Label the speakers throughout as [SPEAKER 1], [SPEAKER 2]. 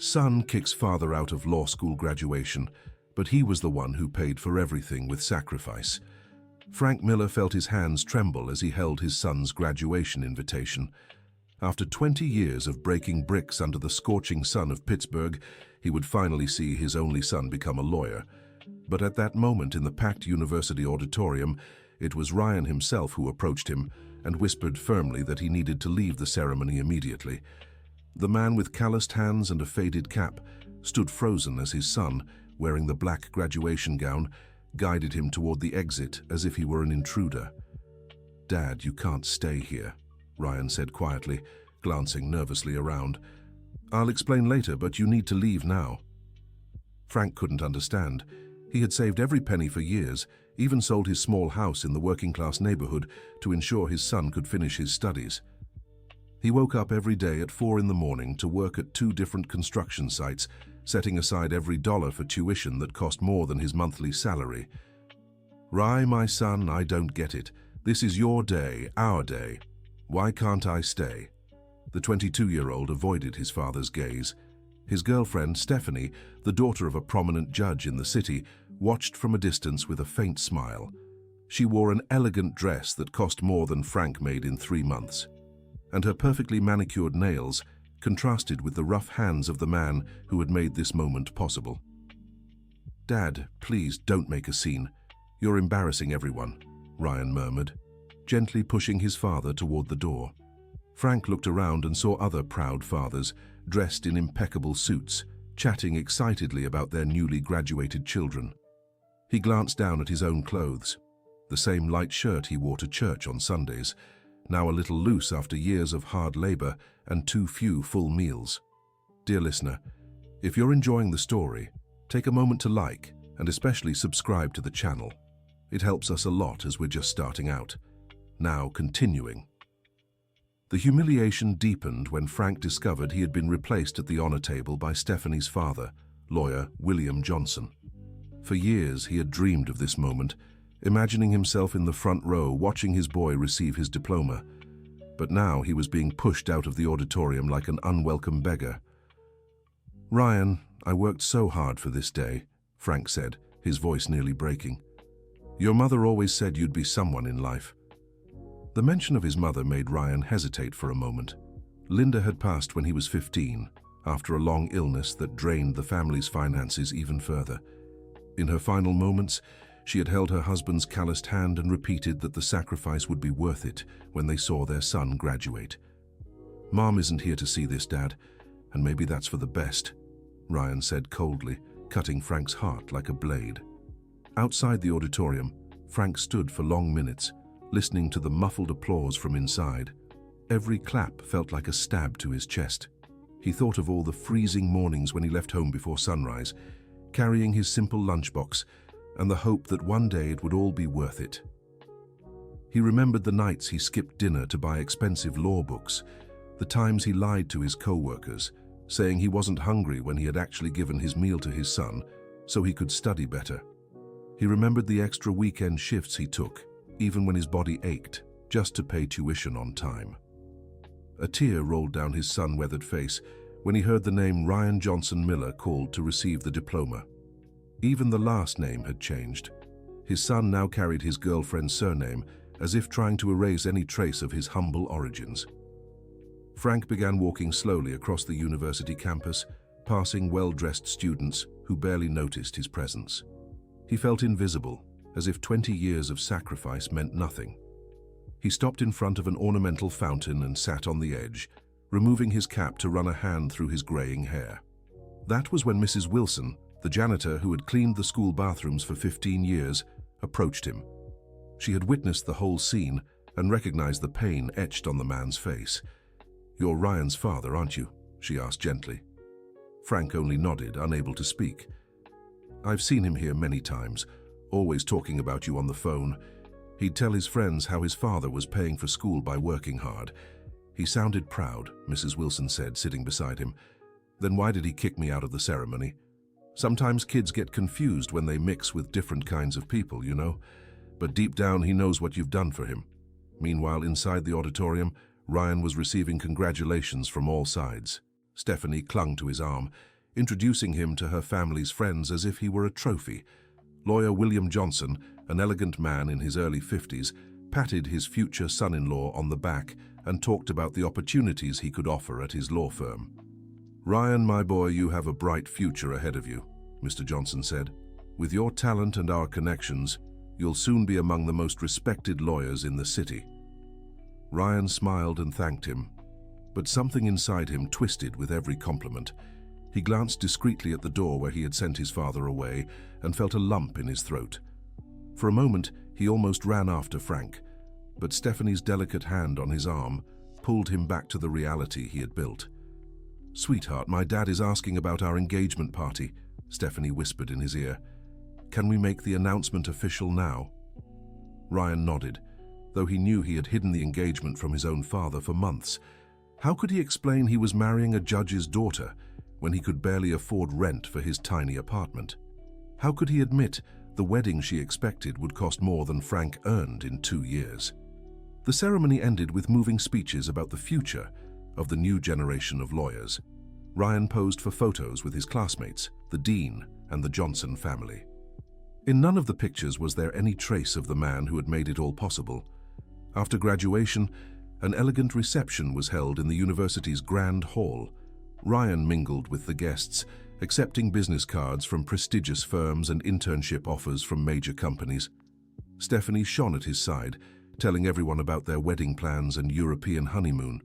[SPEAKER 1] Son kicks father out of law school graduation, but he was the one who paid for everything with sacrifice. Frank Miller felt his hands tremble as he held his son's graduation invitation. After 20 years of breaking bricks under the scorching sun of Pittsburgh, he would finally see his only son become a lawyer. But at that moment in the packed university auditorium, it was Ryan himself who approached him and whispered firmly that he needed to leave the ceremony immediately. The man with calloused hands and a faded cap stood frozen as his son, wearing the black graduation gown, guided him toward the exit as if he were an intruder. "Dad, you can't stay here," Ryan said quietly, glancing nervously around. "I'll explain later, but you need to leave now." Frank couldn't understand. He had saved every penny for years, even sold his small house in the working-class neighborhood to ensure his son could finish his studies. He woke up every day at 4 in the morning to work at 2 different construction sites, setting aside every dollar for tuition that cost more than his monthly salary. "Rye, my son, I don't get it. This is your day, our day. Why can't I stay?" The 22-year-old avoided his father's gaze. His girlfriend, Stephanie, the daughter of a prominent judge in the city, watched from a distance with a faint smile. She wore an elegant dress that cost more than Frank made in 3 months, and her perfectly manicured nails contrasted with the rough hands of the man who had made this moment possible. "Dad, please don't make a scene. You're embarrassing everyone," Ryan murmured, gently pushing his father toward the door. Frank looked around and saw other proud fathers, dressed in impeccable suits, chatting excitedly about their newly graduated children. He glanced down at his own clothes, the same light shirt he wore to church on Sundays, now a little loose after years of hard labor and too few full meals. Dear listener, if you're enjoying the story, take a moment to like and especially subscribe to the channel. It helps us a lot as we're just starting out. Now continuing. The humiliation deepened when Frank discovered he had been replaced at the honor table by Stephanie's father, lawyer William Johnson. For years he had dreamed of this moment, imagining himself in the front row watching his boy receive his diploma. But now he was being pushed out of the auditorium like an unwelcome beggar. "Ryan, I worked so hard for this day," Frank said, his voice nearly breaking. "Your mother always said you'd be someone in life." The mention of his mother made Ryan hesitate for a moment. Linda had passed when he was 15, after a long illness that drained the family's finances even further. In her final moments, she had held her husband's calloused hand and repeated that the sacrifice would be worth it when they saw their son graduate. "Mom isn't here to see this, Dad, and maybe that's for the best," Ryan said coldly, cutting Frank's heart like a blade. Outside the auditorium, Frank stood for long minutes, listening to the muffled applause from inside. Every clap felt like a stab to his chest. He thought of all the freezing mornings when he left home before sunrise, carrying his simple lunchbox, and the hope that one day it would all be worth it. He remembered the nights he skipped dinner to buy expensive law books, the times he lied to his co-workers, saying he wasn't hungry when he had actually given his meal to his son so he could study better. He remembered the extra weekend shifts he took, even when his body ached, just to pay tuition on time. A tear rolled down his sun-weathered face when he heard the name Ryan Johnson Miller called to receive the diploma. Even the last name had changed. His son now carried his girlfriend's surname, as if trying to erase any trace of his humble origins. Frank began walking slowly across the university campus, passing well-dressed students who barely noticed his presence. He felt invisible, as if 20 years of sacrifice meant nothing. He stopped in front of an ornamental fountain and sat on the edge, removing his cap to run a hand through his graying hair. That was when Mrs. Wilson, the janitor who had cleaned the school bathrooms for 15 years, approached him. She had witnessed the whole scene and recognized the pain etched on the man's face. "You're Ryan's father, aren't you?" she asked gently. Frank only nodded, unable to speak. "I've seen him here many times, always talking about you on the phone. He'd tell his friends how his father was paying for school by working hard. He sounded proud," Mrs. Wilson said, sitting beside him. "Then why did he kick me out of the ceremony? Sometimes kids get confused when they mix with different kinds of people, you know. But deep down he knows what you've done for him." Meanwhile, inside the auditorium, Ryan was receiving congratulations from all sides. Stephanie clung to his arm, introducing him to her family's friends as if he were a trophy. Lawyer William Johnson, an elegant man in his early 50s, patted his future son-in-law on the back and talked about the opportunities he could offer at his law firm. "Ryan, my boy, you have a bright future ahead of you," Mr. Johnson said. "With your talent and our connections, you'll soon be among the most respected lawyers in the city." Ryan smiled and thanked him, but something inside him twisted with every compliment. He glanced discreetly at the door where he had sent his father away and felt a lump in his throat. For a moment, he almost ran after Frank, but Stephanie's delicate hand on his arm pulled him back to the reality he had built. "Sweetheart, my dad is asking about our engagement party," Stephanie whispered in his ear. "Can we make the announcement official now?" Ryan nodded, though he knew he had hidden the engagement from his own father for months. How could he explain he was marrying a judge's daughter when he could barely afford rent for his tiny apartment? How could he admit the wedding she expected would cost more than Frank earned in 2 years? The ceremony ended with moving speeches about the future of the new generation of lawyers. Ryan posed for photos with his classmates, the dean, and the Johnson family. In none of the pictures was there any trace of the man who had made it all possible. After graduation, an elegant reception was held in the university's Grand Hall. Ryan mingled with the guests, accepting business cards from prestigious firms and internship offers from major companies. Stephanie shone at his side, telling everyone about their wedding plans and European honeymoon.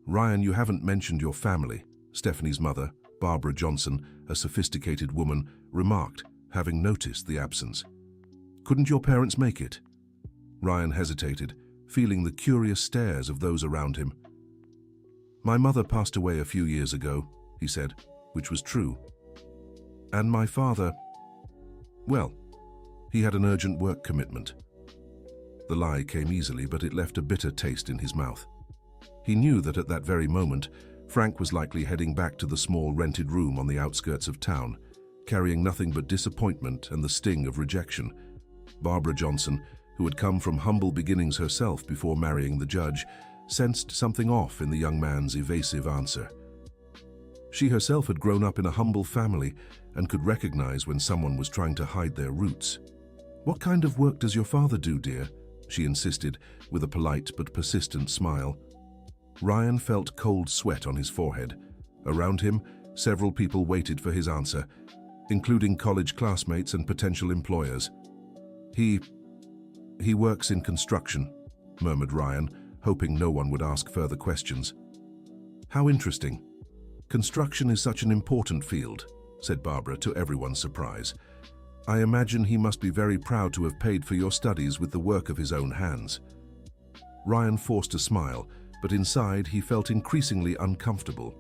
[SPEAKER 1] "Ryan, you haven't mentioned your family," Stephanie's mother, Barbara Johnson, a sophisticated woman, remarked, having noticed the absence. "Couldn't your parents make it?" Ryan hesitated, feeling the curious stares of those around him. "My mother passed away a few years ago," he said, which was true. "And my father, well, he had an urgent work commitment." The lie came easily, but it left a bitter taste in his mouth. He knew that at that very moment, Frank was likely heading back to the small rented room on the outskirts of town, carrying nothing but disappointment and the sting of rejection. Barbara Johnson, who had come from humble beginnings herself before marrying the judge, sensed something off in the young man's evasive answer. She herself had grown up in a humble family and could recognize when someone was trying to hide their roots. "What kind of work does your father do, dear?" she insisted, with a polite but persistent smile. Ryan felt cold sweat on his forehead. Around him, several people waited for his answer, including college classmates and potential employers. He works in construction," murmured Ryan, hoping no one would ask further questions. "How interesting. Construction is such an important field," said Barbara to everyone's surprise. "I imagine he must be very proud to have paid for your studies with the work of his own hands." Ryan forced a smile, but inside he felt increasingly uncomfortable.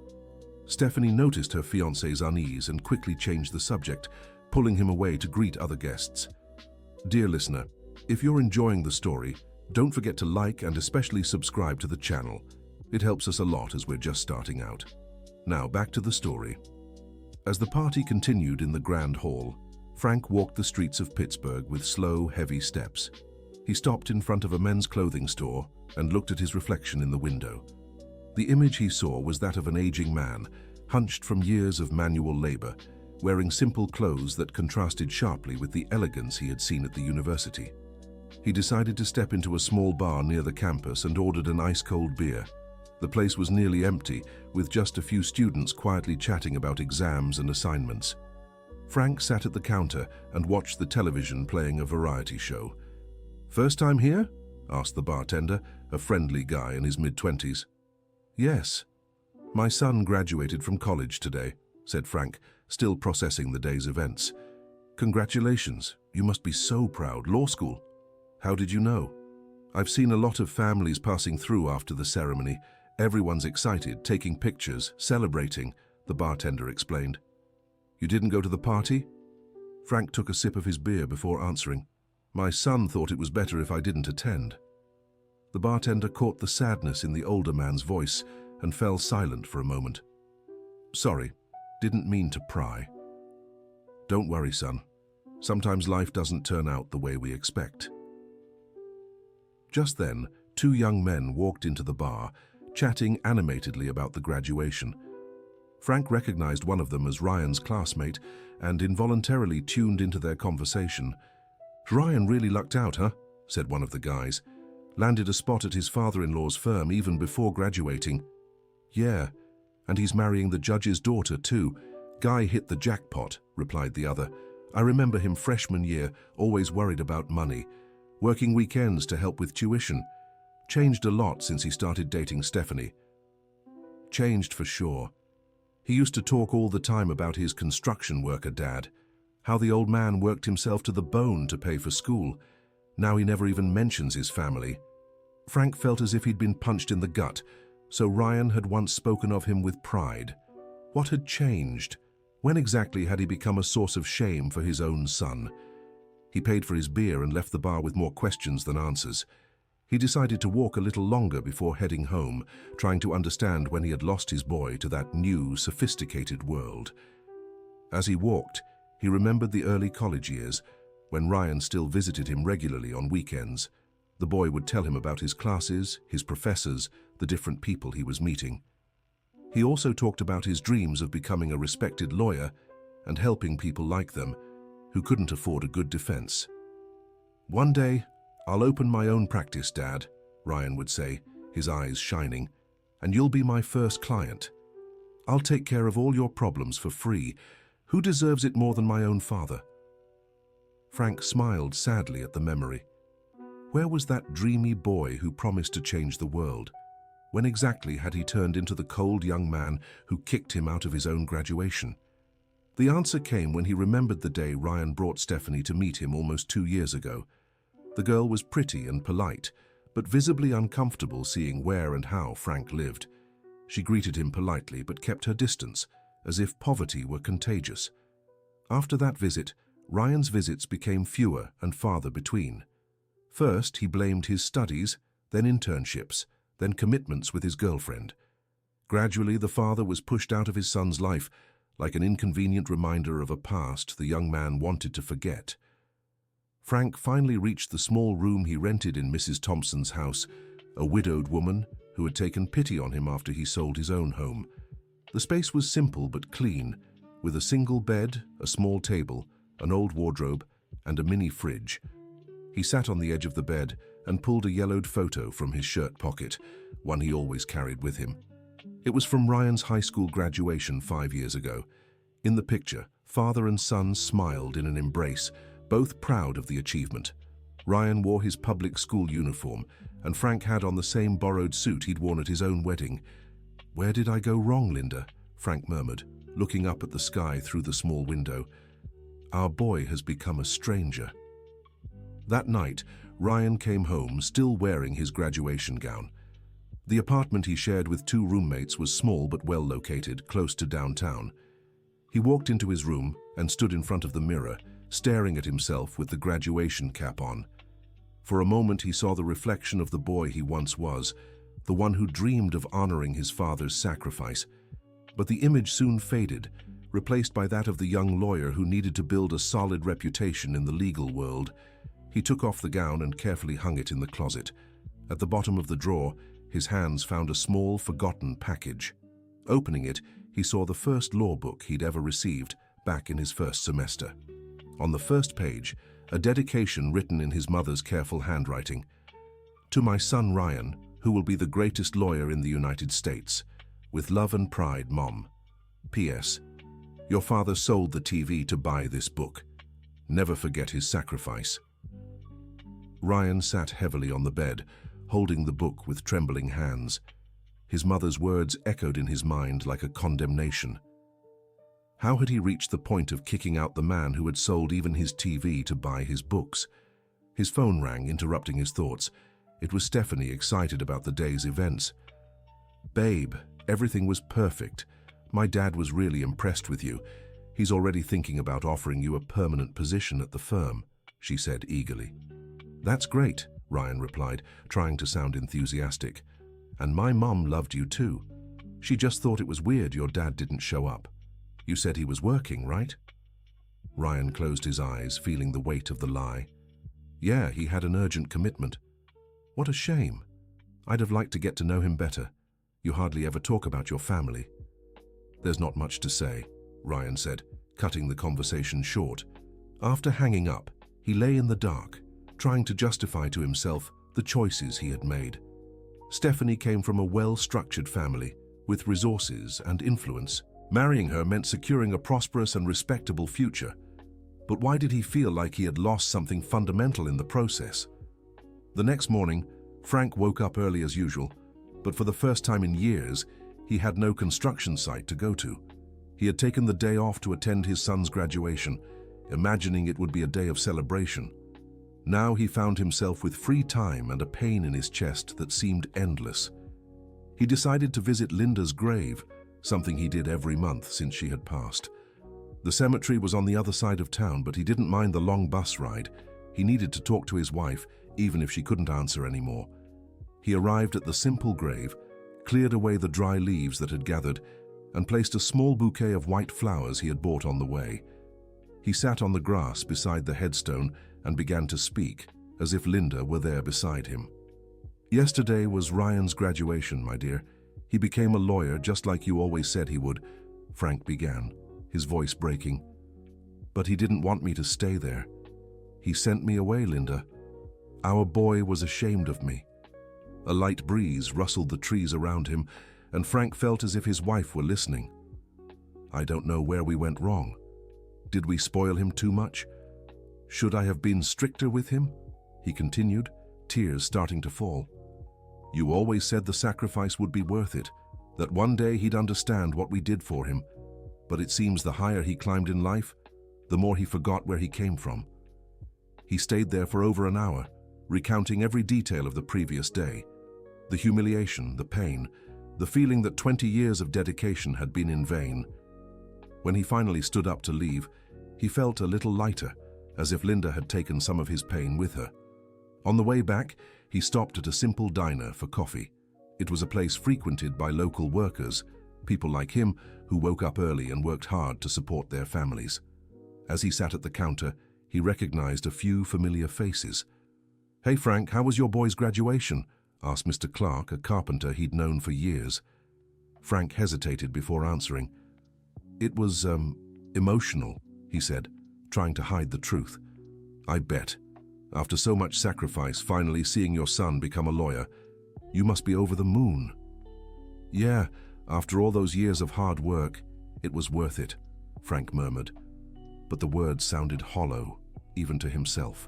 [SPEAKER 1] Stephanie noticed her fiancé's unease and quickly changed the subject, pulling him away to greet other guests. "Dear listener, if you're enjoying the story, don't forget to like and especially subscribe to the channel. It helps us a lot as we're just starting out. Now back to the story." As the party continued in the Grand Hall, Frank walked the streets of Pittsburgh with slow, heavy steps. He stopped in front of a men's clothing store and looked at his reflection in the window. The image he saw was that of an aging man, hunched from years of manual labor, wearing simple clothes that contrasted sharply with the elegance he had seen at the university. He decided to step into a small bar near the campus and ordered an ice-cold beer. The place was nearly empty, with just a few students quietly chatting about exams and assignments. Frank sat at the counter and watched the television playing a variety show. "First time here?" asked the bartender, a friendly guy in his mid-20s. "Yes. My son graduated from college today," said Frank, still processing the day's events. "Congratulations. You must be so proud. Law school. How did you know?" "I've seen a lot of families passing through after the ceremony. Everyone's excited, taking pictures, celebrating," the bartender explained. "You didn't go to the party?" Frank took a sip of his beer before answering. "My son thought it was better if I didn't attend." The bartender caught the sadness in the older man's voice and fell silent for a moment. "Sorry, didn't mean to pry." "Don't worry, son. Sometimes life doesn't turn out the way we expect." Just then, 2 young men walked into the bar, chatting animatedly about the graduation. Frank recognized one of them as Ryan's classmate and involuntarily tuned into their conversation. "Ryan really lucked out, huh?" said one of the guys. "Landed a spot at his father-in-law's firm even before graduating." "Yeah, and he's marrying the judge's daughter too. Guy hit the jackpot," replied the other. "I remember him freshman year, always worried about money. Working weekends to help with tuition. Changed a lot since he started dating Stephanie." "Changed for sure. He used to talk all the time about his construction worker dad, how the old man worked himself to the bone to pay for school. Now he never even mentions his family." Frank felt as if he'd been punched in the gut, so Ryan had once spoken of him with pride. What had changed? When exactly had he become a source of shame for his own son? He paid for his beer and left the bar with more questions than answers. He decided to walk a little longer before heading home, trying to understand when he had lost his boy to that new, sophisticated world. As he walked, he remembered the early college years, when Ryan still visited him regularly on weekends. The boy would tell him about his classes, his professors, the different people he was meeting. He also talked about his dreams of becoming a respected lawyer and helping people like them who couldn't afford a good defense. "One day, I'll open my own practice, Dad," Ryan would say, his eyes shining, "and you'll be my first client. I'll take care of all your problems for free. Who deserves it more than my own father?" Frank smiled sadly at the memory. Where was that dreamy boy who promised to change the world? When exactly had he turned into the cold young man who kicked him out of his own graduation? The answer came when he remembered the day Ryan brought Stephanie to meet him almost 2 years ago. The girl was pretty and polite, but visibly uncomfortable seeing where and how Frank lived. She greeted him politely but kept her distance, as if poverty were contagious. After that visit, Ryan's visits became fewer and farther between. First, he blamed his studies, then internships, then commitments with his girlfriend. Gradually, the father was pushed out of his son's life, like an inconvenient reminder of a past the young man wanted to forget. Frank finally reached the small room he rented in Mrs. Thompson's house, a widowed woman who had taken pity on him after he sold his own home. The space was simple but clean, with a single bed, a small table, an old wardrobe, and a mini fridge. He sat on the edge of the bed and pulled a yellowed photo from his shirt pocket, one he always carried with him. It was from Ryan's high school graduation 5 years ago. In the picture, father and son smiled in an embrace, both proud of the achievement. Ryan wore his public school uniform, and Frank had on the same borrowed suit he'd worn at his own wedding. "Where did I go wrong, Linda?" Frank murmured, looking up at the sky through the small window. "Our boy has become a stranger." That night, Ryan came home still wearing his graduation gown. The apartment he shared with 2 roommates was small but well located, close to downtown. He walked into his room and stood in front of the mirror, staring at himself with the graduation cap on. For a moment he saw the reflection of the boy he once was, the one who dreamed of honoring his father's sacrifice. But the image soon faded, replaced by that of the young lawyer who needed to build a solid reputation in the legal world. He took off the gown and carefully hung it in the closet. At the bottom of the drawer, his hands found a small, forgotten package. Opening it, he saw the first law book he'd ever received, back in his first semester. On the first page, a dedication written in his mother's careful handwriting. "To my son Ryan, who will be the greatest lawyer in the United States. With love and pride, Mom. P.S. Your father sold the TV to buy this book. Never forget his sacrifice." Ryan sat heavily on the bed, holding the book with trembling hands. His mother's words echoed in his mind like a condemnation. How had he reached the point of kicking out the man who had sold even his TV to buy his books? His phone rang, interrupting his thoughts. It was Stephanie, excited about the day's events. "Babe, everything was perfect. My dad was really impressed with you. He's already thinking about offering you a permanent position at the firm," she said eagerly. "That's great," Ryan replied, trying to sound enthusiastic. "And my mom loved you too. She just thought it was weird your dad didn't show up. You said he was working, right?" Ryan closed his eyes, feeling the weight of the lie. "Yeah, he had an urgent commitment." "What a shame. I'd have liked to get to know him better. You hardly ever talk about your family." "There's not much to say," Ryan said, cutting the conversation short. After hanging up, he lay in the dark, trying to justify to himself the choices he had made. Stephanie came from a well-structured family, with resources and influence. Marrying her meant securing a prosperous and respectable future. But why did he feel like he had lost something fundamental in the process? The next morning, Frank woke up early as usual, but for the first time in years, he had no construction site to go to. He had taken the day off to attend his son's graduation, imagining it would be a day of celebration. Now he found himself with free time and a pain in his chest that seemed endless. He decided to visit Linda's grave, something he did every month since she had passed. The cemetery was on the other side of town, but he didn't mind the long bus ride. He needed to talk to his wife, even if she couldn't answer anymore. He arrived at the simple grave, cleared away the dry leaves that had gathered, and placed a small bouquet of white flowers he had bought on the way. He sat on the grass beside the headstone and began to speak, as if Linda were there beside him. "Yesterday was Ryan's graduation, my dear. He became a lawyer just like you always said he would," Frank began, his voice breaking. "But he didn't want me to stay there. He sent me away, Linda. Our boy was ashamed of me." A light breeze rustled the trees around him, and Frank felt as if his wife were listening. "I don't know where we went wrong. Did we spoil him too much? Should I have been stricter with him?" he continued, tears starting to fall. "You always said the sacrifice would be worth it, that one day he'd understand what we did for him. But it seems the higher he climbed in life, the more he forgot where he came from." He stayed there for over an hour, recounting every detail of the previous day. The humiliation, the pain, the feeling that 20 years of dedication had been in vain. When he finally stood up to leave, he felt a little lighter, as if Linda had taken some of his pain with her. On the way back, he stopped at a simple diner for coffee. It was a place frequented by local workers, people like him who woke up early and worked hard to support their families. As he sat at the counter, he recognized a few familiar faces. "Hey Frank, how was your boy's graduation?" asked Mr. Clark, a carpenter he'd known for years. Frank hesitated before answering. "It was, emotional," he said, trying to hide the truth. "I bet. After so much sacrifice, finally seeing your son become a lawyer, you must be over the moon." "Yeah, after all those years of hard work, it was worth it," Frank murmured. But the words sounded hollow, even to himself.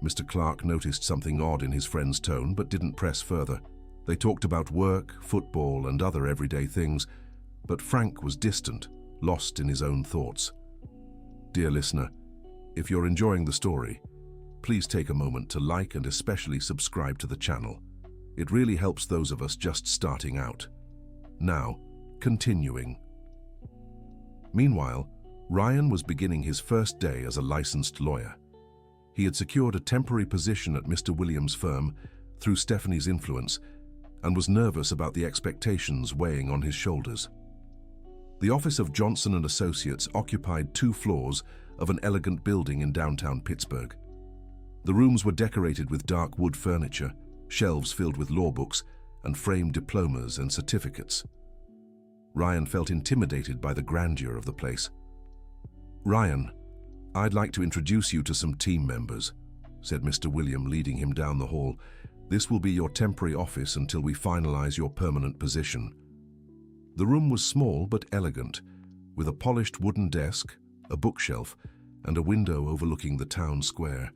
[SPEAKER 1] Mr. Clark noticed something odd in his friend's tone, but didn't press further. They talked about work, football, and other everyday things, but Frank was distant, lost in his own thoughts. Dear listener, if you're enjoying the story, please take a moment to like and especially subscribe to the channel. It really helps those of us just starting out. Now, continuing. Meanwhile, Ryan was beginning his first day as a licensed lawyer. He had secured a temporary position at Mr. Williams' firm through Stephanie's influence and was nervous about the expectations weighing on his shoulders. The office of Johnson & Associates occupied 2 floors of an elegant building in downtown Pittsburgh. The rooms were decorated with dark wood furniture, shelves filled with law books, and framed diplomas and certificates. Ryan felt intimidated by the grandeur of the place. "Ryan, I'd like to introduce you to some team members," said Mr. William, leading him down the hall. "This will be your temporary office until we finalize your permanent position." The room was small but elegant, with a polished wooden desk, a bookshelf, and a window overlooking the town square.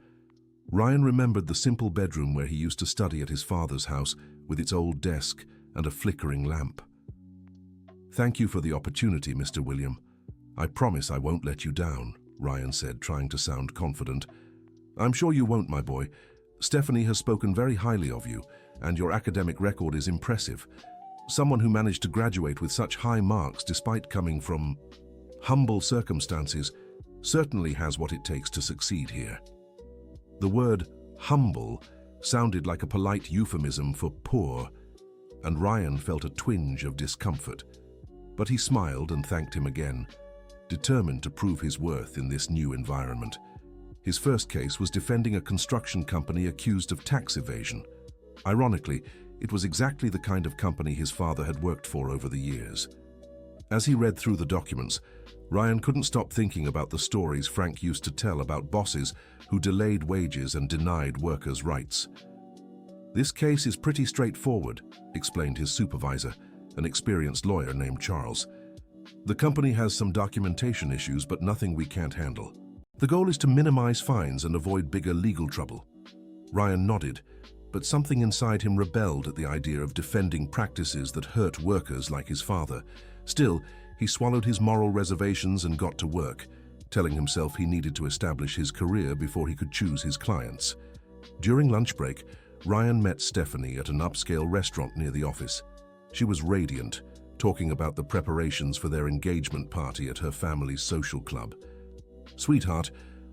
[SPEAKER 1] Ryan remembered the simple bedroom where he used to study at his father's house, with its old desk and a flickering lamp. "Thank you for the opportunity, Mr. William. I promise I won't let you down," Ryan said, trying to sound confident. "I'm sure you won't, my boy. Stephanie has spoken very highly of you, and your academic record is impressive. Someone who managed to graduate with such high marks despite coming from humble circumstances certainly has what it takes to succeed here." The word humble sounded like a polite euphemism for poor, and Ryan felt a twinge of discomfort. But he smiled and thanked him again, determined to prove his worth in this new environment. His first case was defending a construction company accused of tax evasion. Ironically, it was exactly the kind of company his father had worked for over the years. As he read through the documents, Ryan couldn't stop thinking about the stories Frank used to tell about bosses who delayed wages and denied workers' rights. "This case is pretty straightforward," explained his supervisor, an experienced lawyer named Charles. "The company has some documentation issues, but nothing we can't handle. The goal is to minimize fines and avoid bigger legal trouble." Ryan nodded, but something inside him rebelled at the idea of defending practices that hurt workers like his father. Still, he swallowed his moral reservations and got to work, telling himself he needed to establish his career before he could choose his clients. During lunch break, Ryan met Stephanie at an upscale restaurant near the office. She was radiant, talking about the preparations for their engagement party at her family's social club. "Sweetheart,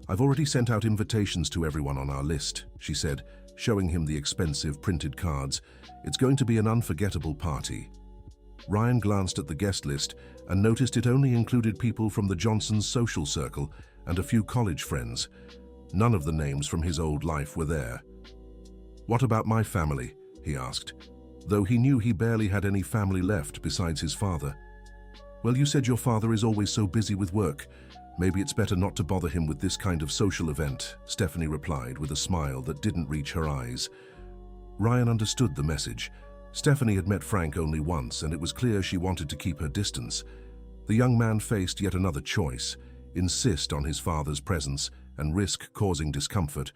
[SPEAKER 1] I've already sent out invitations to everyone on our list," she said, showing him the expensive printed cards. "It's going to be an unforgettable party." Ryan glanced at the guest list and noticed it only included people from the Johnsons' social circle and a few college friends. None of the names from his old life were there. "What about my family?" he asked, though he knew he barely had any family left besides his father. "Well, you said your father is always so busy with work. Maybe it's better not to bother him with this kind of social event," Stephanie replied with a smile that didn't reach her eyes. Ryan understood the message. Stephanie had met Frank only once, and it was clear she wanted to keep her distance. The young man faced yet another choice: insist on his father's presence and risk causing discomfort,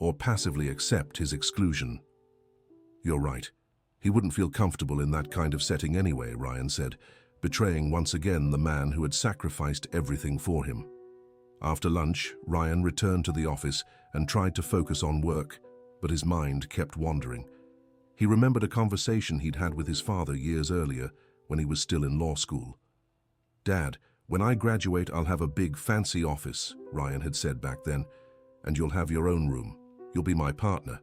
[SPEAKER 1] or passively accept his exclusion. "You're right. He wouldn't feel comfortable in that kind of setting anyway," Ryan said, betraying once again the man who had sacrificed everything for him. After lunch, Ryan returned to the office and tried to focus on work, but his mind kept wandering. He remembered a conversation he'd had with his father years earlier when he was still in law school. "Dad, when I graduate, I'll have a big, fancy office," Ryan had said back then, "and you'll have your own room. You'll be my partner."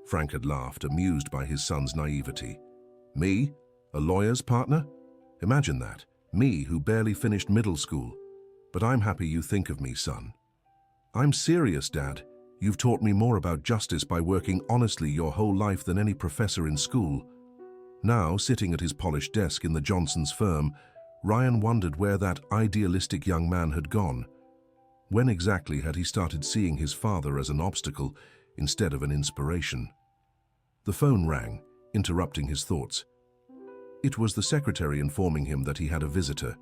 [SPEAKER 1] Frank had laughed, amused by his son's naivety. "Me? A lawyer's partner? Imagine that. Me, who barely finished middle school. But I'm happy you think of me, son." "I'm serious, Dad. You've taught me more about justice by working honestly your whole life than any professor in school." Now, sitting at his polished desk in the Johnsons' firm, Ryan wondered where that idealistic young man had gone. When exactly had he started seeing his father as an obstacle instead of an inspiration? The phone rang, interrupting his thoughts. It was the secretary informing him that he had a visitor.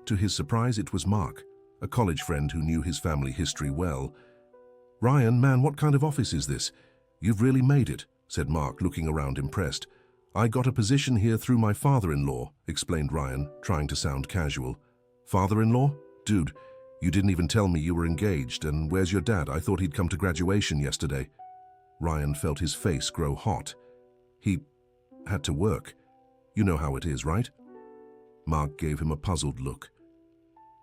[SPEAKER 1] To his surprise, it was Mark, a college friend who knew his family history well. "Ryan, man, what kind of office is this? You've really made it," said Mark, looking around impressed. "I got a position here through my father-in-law," explained Ryan, trying to sound casual. "Father-in-law? Dude, you didn't even tell me you were engaged, and where's your dad? I thought he'd come to graduation yesterday." Ryan felt his face grow hot. "He had to work. You know how it is, right?" Mark gave him a puzzled look.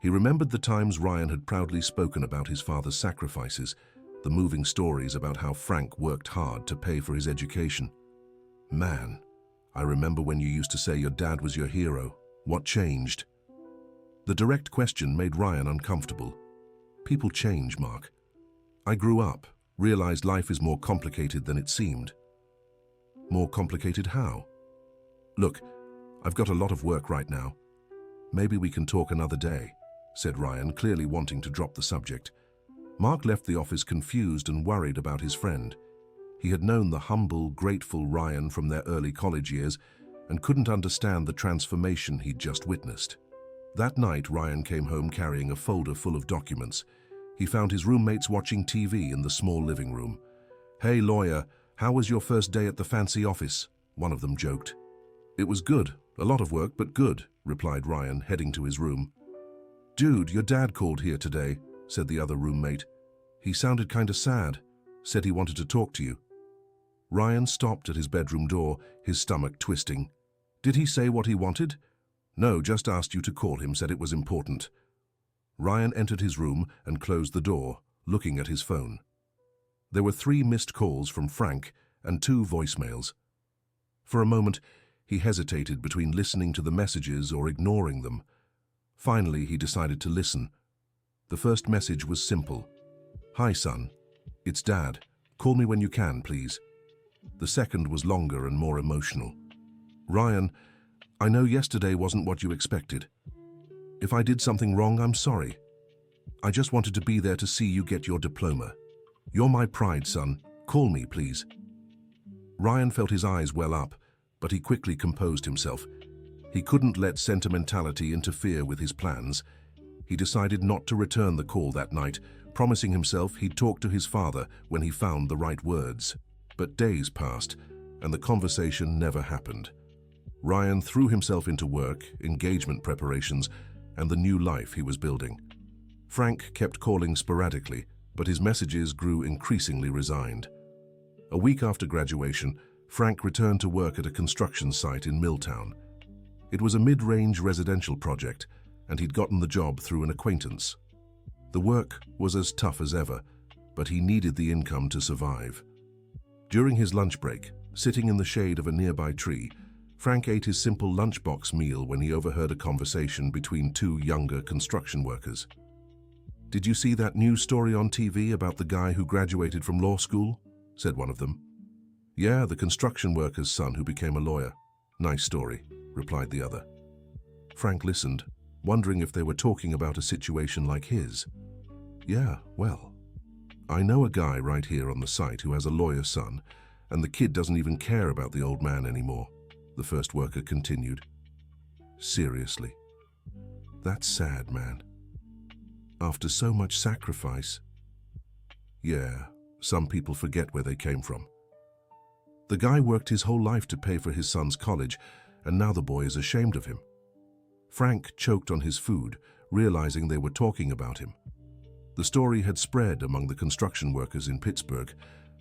[SPEAKER 1] He remembered the times Ryan had proudly spoken about his father's sacrifices, the moving stories about how Frank worked hard to pay for his education. "Man, I remember when you used to say your dad was your hero. What changed?" The direct question made Ryan uncomfortable. "People change, Mark. I grew up, realized life is more complicated than it seemed." "More complicated how?" "Look, I've got a lot of work right now. Maybe we can talk another day," said Ryan, clearly wanting to drop the subject. Mark left the office confused and worried about his friend. He had known the humble, grateful Ryan from their early college years and couldn't understand the transformation he'd just witnessed. That night, Ryan came home carrying a folder full of documents. He found his roommates watching TV in the small living room. "Hey, lawyer, how was your first day at the fancy office?" one of them joked. "It was good. A lot of work, but good," replied Ryan, heading to his room. "Dude, your dad called here today," said the other roommate. "He sounded kinda sad. Said he wanted to talk to you." Ryan stopped at his bedroom door, his stomach twisting. "Did he say what he wanted?" "No, just asked you to call him, said it was important." Ryan entered his room and closed the door, looking at his phone. There were 3 missed calls from Frank and 2 voicemails. For a moment, he hesitated between listening to the messages or ignoring them. Finally, he decided to listen. The first message was simple. "Hi, son. It's Dad. Call me when you can, please." The second was longer and more emotional. "Ryan, I know yesterday wasn't what you expected. If I did something wrong, I'm sorry. I just wanted to be there to see you get your diploma. You're my pride, son. Call me, please." Ryan felt his eyes well up, but he quickly composed himself. He couldn't let sentimentality interfere with his plans. He decided not to return the call that night, promising himself he'd talk to his father when he found the right words. But days passed, and the conversation never happened. Ryan threw himself into work, engagement preparations, and the new life he was building. Frank kept calling sporadically, but his messages grew increasingly resigned. A week after graduation, Frank returned to work at a construction site in Milltown. It was a mid-range residential project, and he'd gotten the job through an acquaintance. The work was as tough as ever, but he needed the income to survive. During his lunch break, sitting in the shade of a nearby tree, Frank ate his simple lunchbox meal when he overheard a conversation between two younger construction workers. "Did you see that news story on TV about the guy who graduated from law school?" said one of them. "Yeah, the construction worker's son who became a lawyer. Nice story," replied the other. Frank listened, wondering if they were talking about a situation like his. "Yeah, well, I know a guy right here on the site who has a lawyer's son, and the kid doesn't even care about the old man anymore," the first worker continued. "Seriously? That's sad, man. After so much sacrifice." "Yeah, some people forget where they came from. The guy worked his whole life to pay for his son's college, and now the boy is ashamed of him." Frank choked on his food, realizing they were talking about him. The story had spread among the construction workers in Pittsburgh,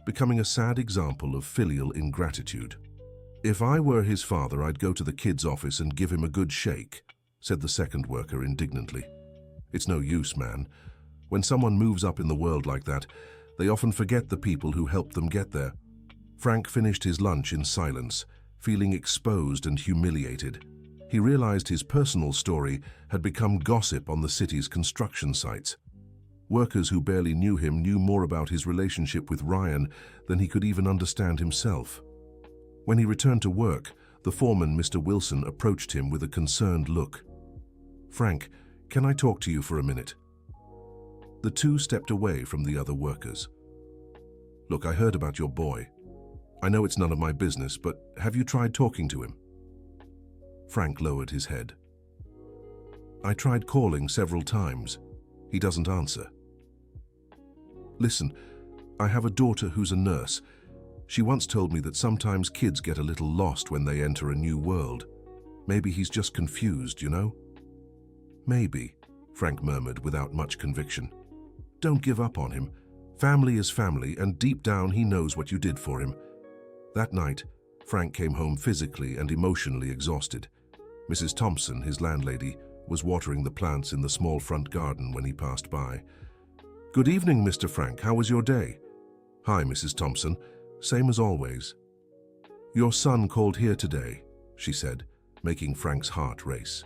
[SPEAKER 1] becoming a sad example of filial ingratitude. "If I were his father, I'd go to the kid's office and give him a good shake," said the second worker indignantly. "It's no use, man. When someone moves up in the world like that, they often forget the people who helped them get there." Frank finished his lunch in silence, feeling exposed and humiliated. He realized his personal story had become gossip on the city's construction sites. Workers who barely knew him knew more about his relationship with Ryan than he could even understand himself. When he returned to work, the foreman, Mr. Wilson, approached him with a concerned look. "Frank, can I talk to you for a minute?" The two stepped away from the other workers. "Look, I heard about your boy. I know it's none of my business, but have you tried talking to him?" Frank lowered his head. "I tried calling several times. He doesn't answer." "Listen, I have a daughter who's a nurse. She once told me that sometimes kids get a little lost when they enter a new world. Maybe he's just confused, you know?" "Maybe," Frank murmured without much conviction. "Don't give up on him. Family is family, and deep down he knows what you did for him." That night, Frank came home physically and emotionally exhausted. Mrs. Thompson, his landlady, was watering the plants in the small front garden when he passed by. "Good evening, Mr. Frank. How was your day?" "Hi, Mrs. Thompson. Same as always." "Your son called here today," she said, making Frank's heart race.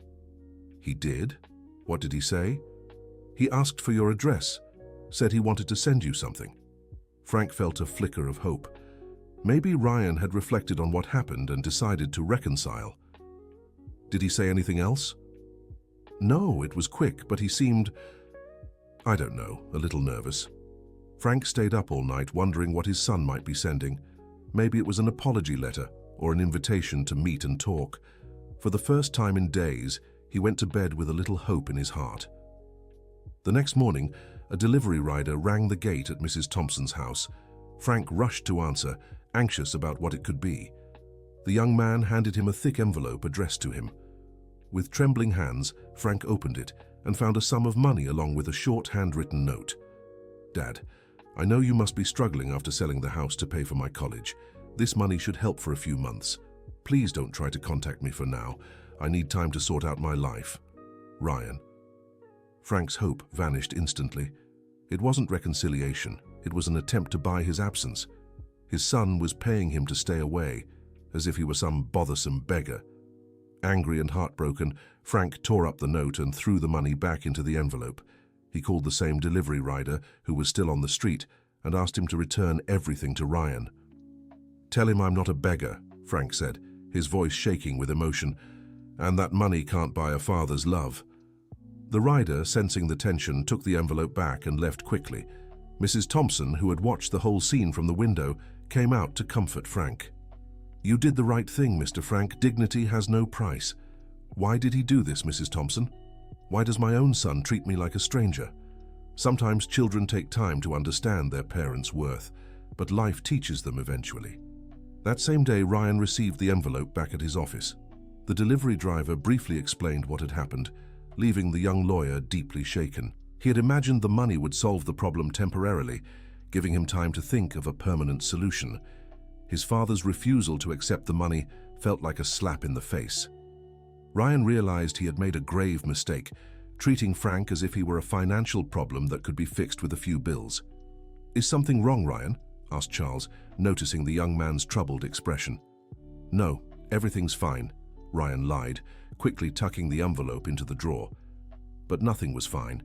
[SPEAKER 1] "He did? What did he say?" "He asked for your address, said he wanted to send you something." Frank felt a flicker of hope. Maybe Ryan had reflected on what happened and decided to reconcile. "Did he say anything else?" "No, it was quick, but he seemed, I don't know, a little nervous." Frank stayed up all night wondering what his son might be sending. Maybe it was an apology letter or an invitation to meet and talk. For the first time in days, he went to bed with a little hope in his heart. The next morning, a delivery rider rang the gate at Mrs. Thompson's house. Frank rushed to answer, anxious about what it could be. The young man handed him a thick envelope addressed to him. With trembling hands, Frank opened it and found a sum of money along with a short handwritten note. "Dad, I know you must be struggling after selling the house to pay for my college. This money should help for a few months. Please don't try to contact me for now. I need time to sort out my life. Ryan." Frank's hope vanished instantly. It wasn't reconciliation. It was an attempt to buy his absence. His son was paying him to stay away, as if he were some bothersome beggar. Angry and heartbroken, Frank tore up the note and threw the money back into the envelope. He called the same delivery rider, who was still on the street, and asked him to return everything to Ryan. "Tell him I'm not a beggar," Frank said, his voice shaking with emotion, "and that money can't buy a father's love." The rider, sensing the tension, took the envelope back and left quickly. Mrs. Thompson, who had watched the whole scene from the window, came out to comfort Frank. "You did the right thing, Mr. Frank. Dignity has no price." "Why did he do this, Mrs. Thompson? Why does my own son treat me like a stranger?" Sometimes children take time to understand their parents' worth, but life teaches them eventually. That same day, Ryan received the envelope back at his office. The delivery driver briefly explained what had happened, leaving the young lawyer deeply shaken. He had imagined the money would solve the problem temporarily, giving him time to think of a permanent solution. His father's refusal to accept the money felt like a slap in the face. Ryan realized he had made a grave mistake, treating Frank as if he were a financial problem that could be fixed with a few bills. "Is something wrong, Ryan?" asked Charles, noticing the young man's troubled expression. "No, everything's fine," Ryan lied, quickly tucking the envelope into the drawer. But nothing was fine.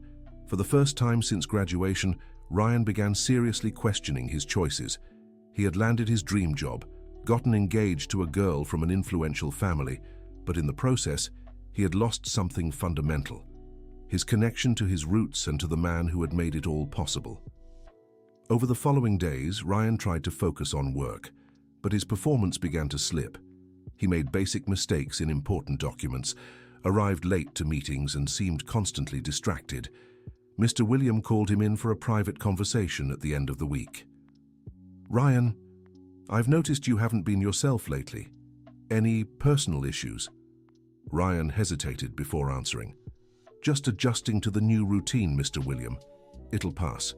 [SPEAKER 1] For the first time since graduation, Ryan began seriously questioning his choices. He had landed his dream job, gotten engaged to a girl from an influential family, but in the process, he had lost something fundamental: his connection to his roots and to the man who had made it all possible. Over the following days, Ryan tried to focus on work, but his performance began to slip. He made basic mistakes in important documents, arrived late to meetings, and seemed constantly distracted. Mr. William called him in for a private conversation at the end of the week. "Ryan, I've noticed you haven't been yourself lately. Any personal issues?" Ryan hesitated before answering. "Just adjusting to the new routine, Mr. William. It'll pass."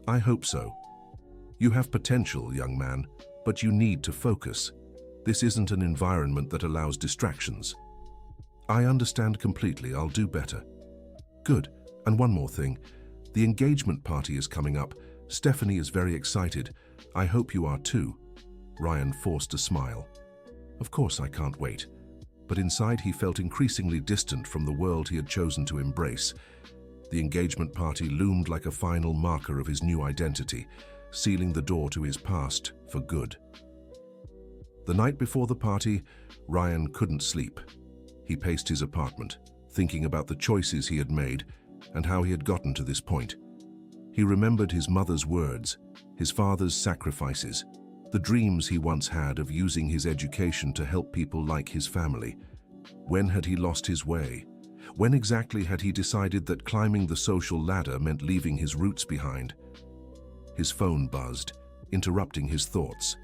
[SPEAKER 1] "I hope so. You have potential, young man, but you need to focus. This isn't an environment that allows distractions." "I understand completely. I'll do better." "Good. And one more thing. The engagement party is coming up. Stephanie is very excited. I hope you are too." Ryan forced a smile. "Of course I can't wait." But inside he felt increasingly distant from the world he had chosen to embrace. The engagement party loomed like a final marker of his new identity, sealing the door to his past for good. The night before the party, Ryan couldn't sleep. He paced his apartment, thinking about the choices he had made and how he had gotten to this point. He remembered his mother's words, his father's sacrifices, the dreams he once had of using his education to help people like his family. When had he lost his way? When exactly had he decided that climbing the social ladder meant leaving his roots behind? His phone buzzed, interrupting his thoughts.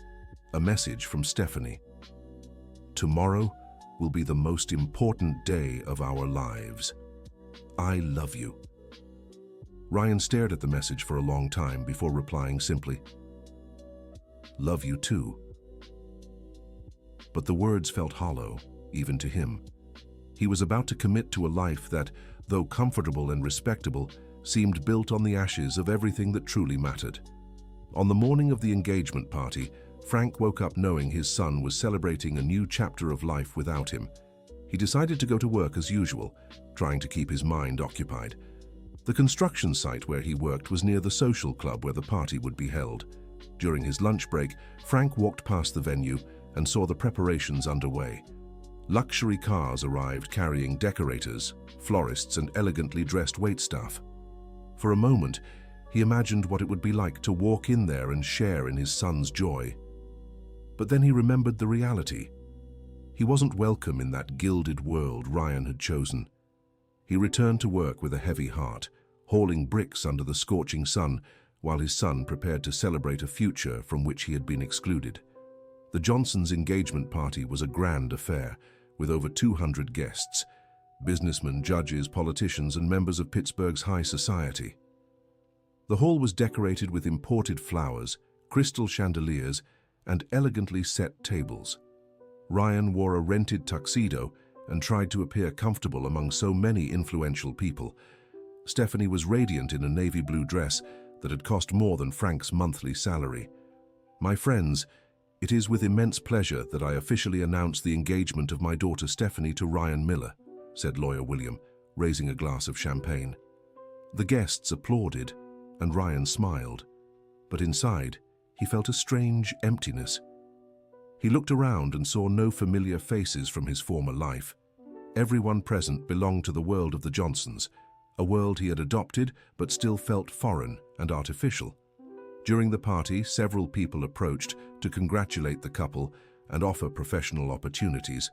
[SPEAKER 1] A message from Stephanie. "Tomorrow will be the most important day of our lives. I love you." Ryan stared at the message for a long time before replying simply, "Love you too." But the words felt hollow, even to him. He was about to commit to a life that, though comfortable and respectable, seemed built on the ashes of everything that truly mattered. On the morning of the engagement party, Frank woke up knowing his son was celebrating a new chapter of life without him. He decided to go to work as usual, trying to keep his mind occupied. The construction site where he worked was near the social club where the party would be held. During his lunch break, Frank walked past the venue and saw the preparations underway. Luxury cars arrived carrying decorators, florists, and elegantly dressed waitstaff. For a moment, he imagined what it would be like to walk in there and share in his son's joy. But then he remembered the reality. He wasn't welcome in that gilded world Ryan had chosen. He returned to work with a heavy heart, hauling bricks under the scorching sun, while his son prepared to celebrate a future from which he had been excluded. The Johnsons' engagement party was a grand affair, with over 200 guests, businessmen, judges, politicians, and members of Pittsburgh's high society. The hall was decorated with imported flowers, crystal chandeliers, and elegantly set tables. Ryan wore a rented tuxedo and tried to appear comfortable among so many influential people. Stephanie was radiant in a navy blue dress that had cost more than Frank's monthly salary. "My friends, it is with immense pleasure that I officially announce the engagement of my daughter Stephanie to Ryan Miller," said Lawyer William, raising a glass of champagne. The guests applauded, and Ryan smiled, but inside he felt a strange emptiness. He looked around and saw no familiar faces from his former life. Everyone present belonged to the world of the Johnsons, a world he had adopted but still felt foreign and artificial. During the party, several people approached to congratulate the couple and offer professional opportunities.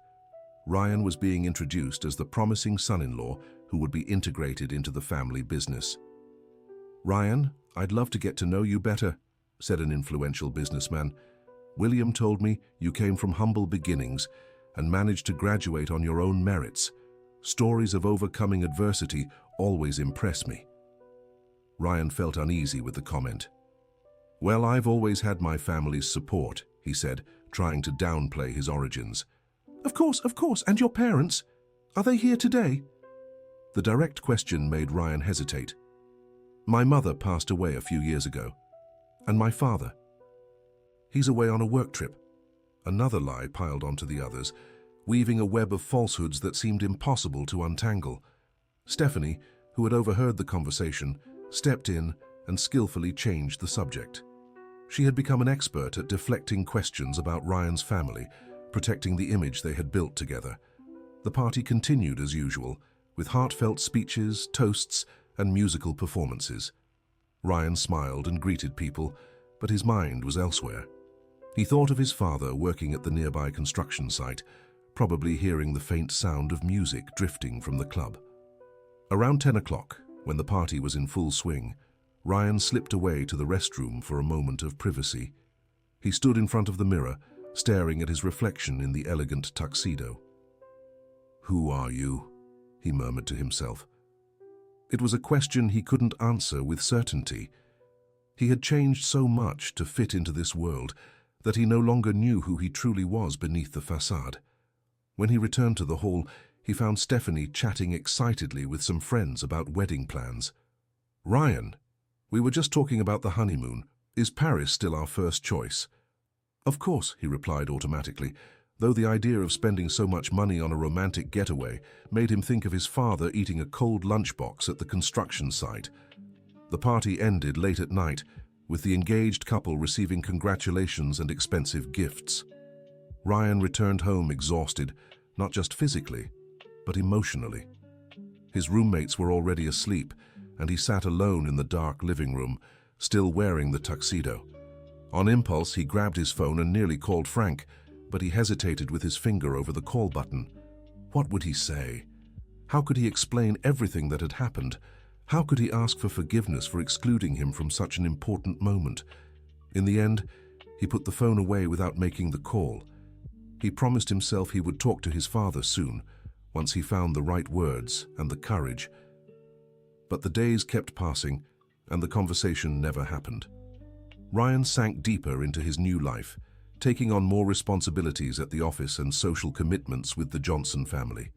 [SPEAKER 1] Ryan was being introduced as the promising son-in-law who would be integrated into the family business. "Ryan, I'd love to get to know you better," said an influential businessman. "William told me you came from humble beginnings and managed to graduate on your own merits. Stories of overcoming adversity always impress me." Ryan felt uneasy with the comment. "Well, I've always had my family's support," he said, trying to downplay his origins. Of course, and your parents? Are they here today?" The direct question made Ryan hesitate. "My mother passed away a few years ago. And my father? He's away on a work trip." Another lie piled onto the others, weaving a web of falsehoods that seemed impossible to untangle. Stephanie, who had overheard the conversation, stepped in and skillfully changed the subject. She had become an expert at deflecting questions about Ryan's family, protecting the image they had built together. The party continued as usual, with heartfelt speeches, toasts, and musical performances. Ryan smiled and greeted people, but his mind was elsewhere. He thought of his father working at the nearby construction site, probably hearing the faint sound of music drifting from the club. Around 10 o'clock, when the party was in full swing, Ryan slipped away to the restroom for a moment of privacy. He stood in front of the mirror, staring at his reflection in the elegant tuxedo. "Who are you?" he murmured to himself. It was a question he couldn't answer with certainty. He had changed so much to fit into this world that he no longer knew who he truly was beneath the facade. When he returned to the hall, he found Stephanie chatting excitedly with some friends about wedding plans. "Ryan, we were just talking about the honeymoon. Is Paris still our first choice?" "Of course," he replied automatically, though the idea of spending so much money on a romantic getaway made him think of his father eating a cold lunchbox at the construction site. The party ended late at night, with the engaged couple receiving congratulations and expensive gifts. Ryan returned home exhausted, not just physically, but emotionally. His roommates were already asleep, and he sat alone in the dark living room, still wearing the tuxedo. On impulse, he grabbed his phone and nearly called Frank, but he hesitated with his finger over the call button. What would he say? How could he explain everything that had happened? How could he ask for forgiveness for excluding him from such an important moment? In the end, he put the phone away without making the call. He promised himself he would talk to his father soon, once he found the right words and the courage. But the days kept passing, and the conversation never happened. Ryan sank deeper into his new life, taking on more responsibilities at the office and social commitments with the Johnson family.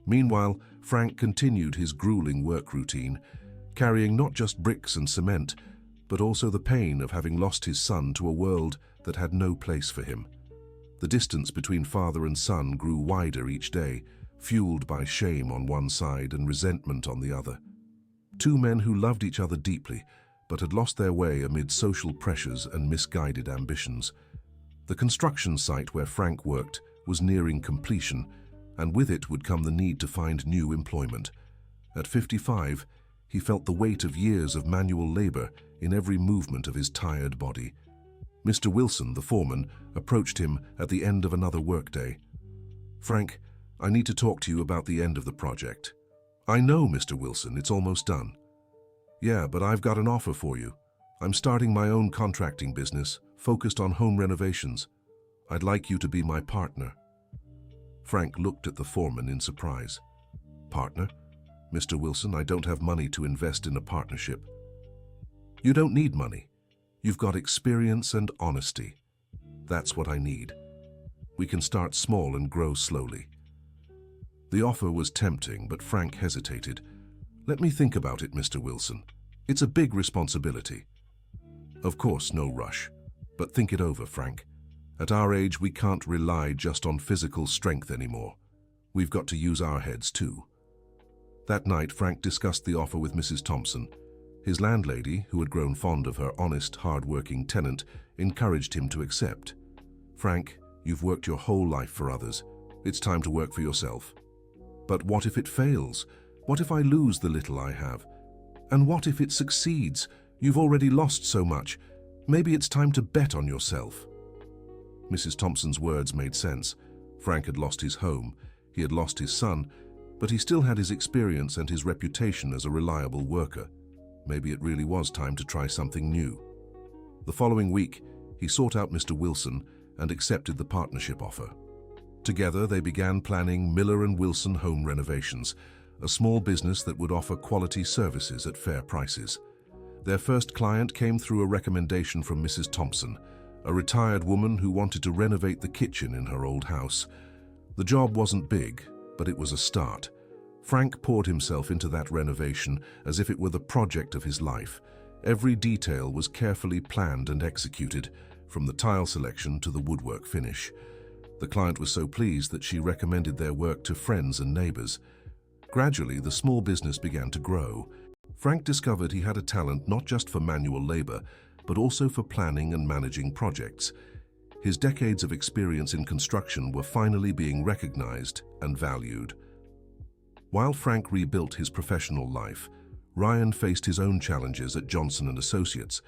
[SPEAKER 1] Meanwhile, Frank continued his grueling work routine, carrying not just bricks and cement, but also the pain of having lost his son to a world that had no place for him. The distance between father and son grew wider each day, fueled by shame on one side and resentment on the other. Two men who loved each other deeply, but had lost their way amid social pressures and misguided ambitions. The construction site where Frank worked was nearing completion, and with it would come the need to find new employment. At 55, he felt the weight of years of manual labor in every movement of his tired body. Mr. Wilson, the foreman, approached him at the end of another workday. "Frank, I need to talk to you about the end of the project." "I know, Mr. Wilson, it's almost done." "Yeah, but I've got an offer for you. I'm starting my own contracting business, focused on home renovations. I'd like you to be my partner." Frank looked at the foreman in surprise. "Partner? Mr. Wilson, I don't have money to invest in a partnership." "You don't need money. You've got experience and honesty. That's what I need. We can start small and grow slowly." The offer was tempting, but Frank hesitated. "Let me think about it, Mr. Wilson. It's a big responsibility." "Of course, no rush. But think it over, Frank. At our age, we can't rely just on physical strength anymore. We've got to use our heads too." That night, Frank discussed the offer with Mrs. Thompson. His landlady, who had grown fond of her honest, hard-working tenant, encouraged him to accept. "Frank, you've worked your whole life for others. It's time to work for yourself." But what if it fails? What if I lose the little I have? And what if it succeeds? You've already lost so much. Maybe it's time to bet on yourself. Mrs. Thompson's words made sense. Frank had lost his home, he had lost his son, but he still had his experience and his reputation as a reliable worker. Maybe it really was time to try something new. The following week, he sought out Mr. Wilson and accepted the partnership offer. Together, they began planning Miller & Wilson Home Renovations, a small business that would offer quality services at fair prices. Their first client came through a recommendation from Mrs. Thompson, a retired woman who wanted to renovate the kitchen in her old house. The job wasn't big, but it was a start. Frank poured himself into that renovation as if it were the project of his life. Every detail was carefully planned and executed, from the tile selection to the woodwork finish. The client was so pleased that she recommended their work to friends and neighbors. Gradually, the small business began to grow. Frank discovered he had a talent not just for manual labor, but also for planning and managing projects. His decades of experience in construction were finally being recognized and valued. While Frank rebuilt his professional life, Ryan faced his own challenges at Johnson & Associates.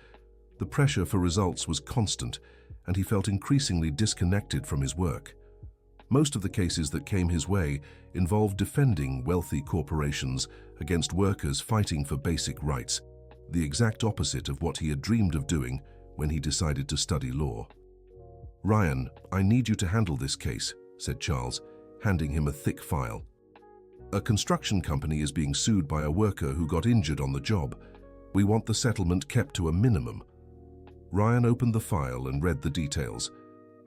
[SPEAKER 1] The pressure for results was constant, and he felt increasingly disconnected from his work. Most of the cases that came his way involved defending wealthy corporations against workers fighting for basic rights, the exact opposite of what he had dreamed of doing when he decided to study law. "Ryan, I need you to handle this case," said Charles, handing him a thick file. "A construction company is being sued by a worker who got injured on the job. We want the settlement kept to a minimum." Ryan opened the file and read the details.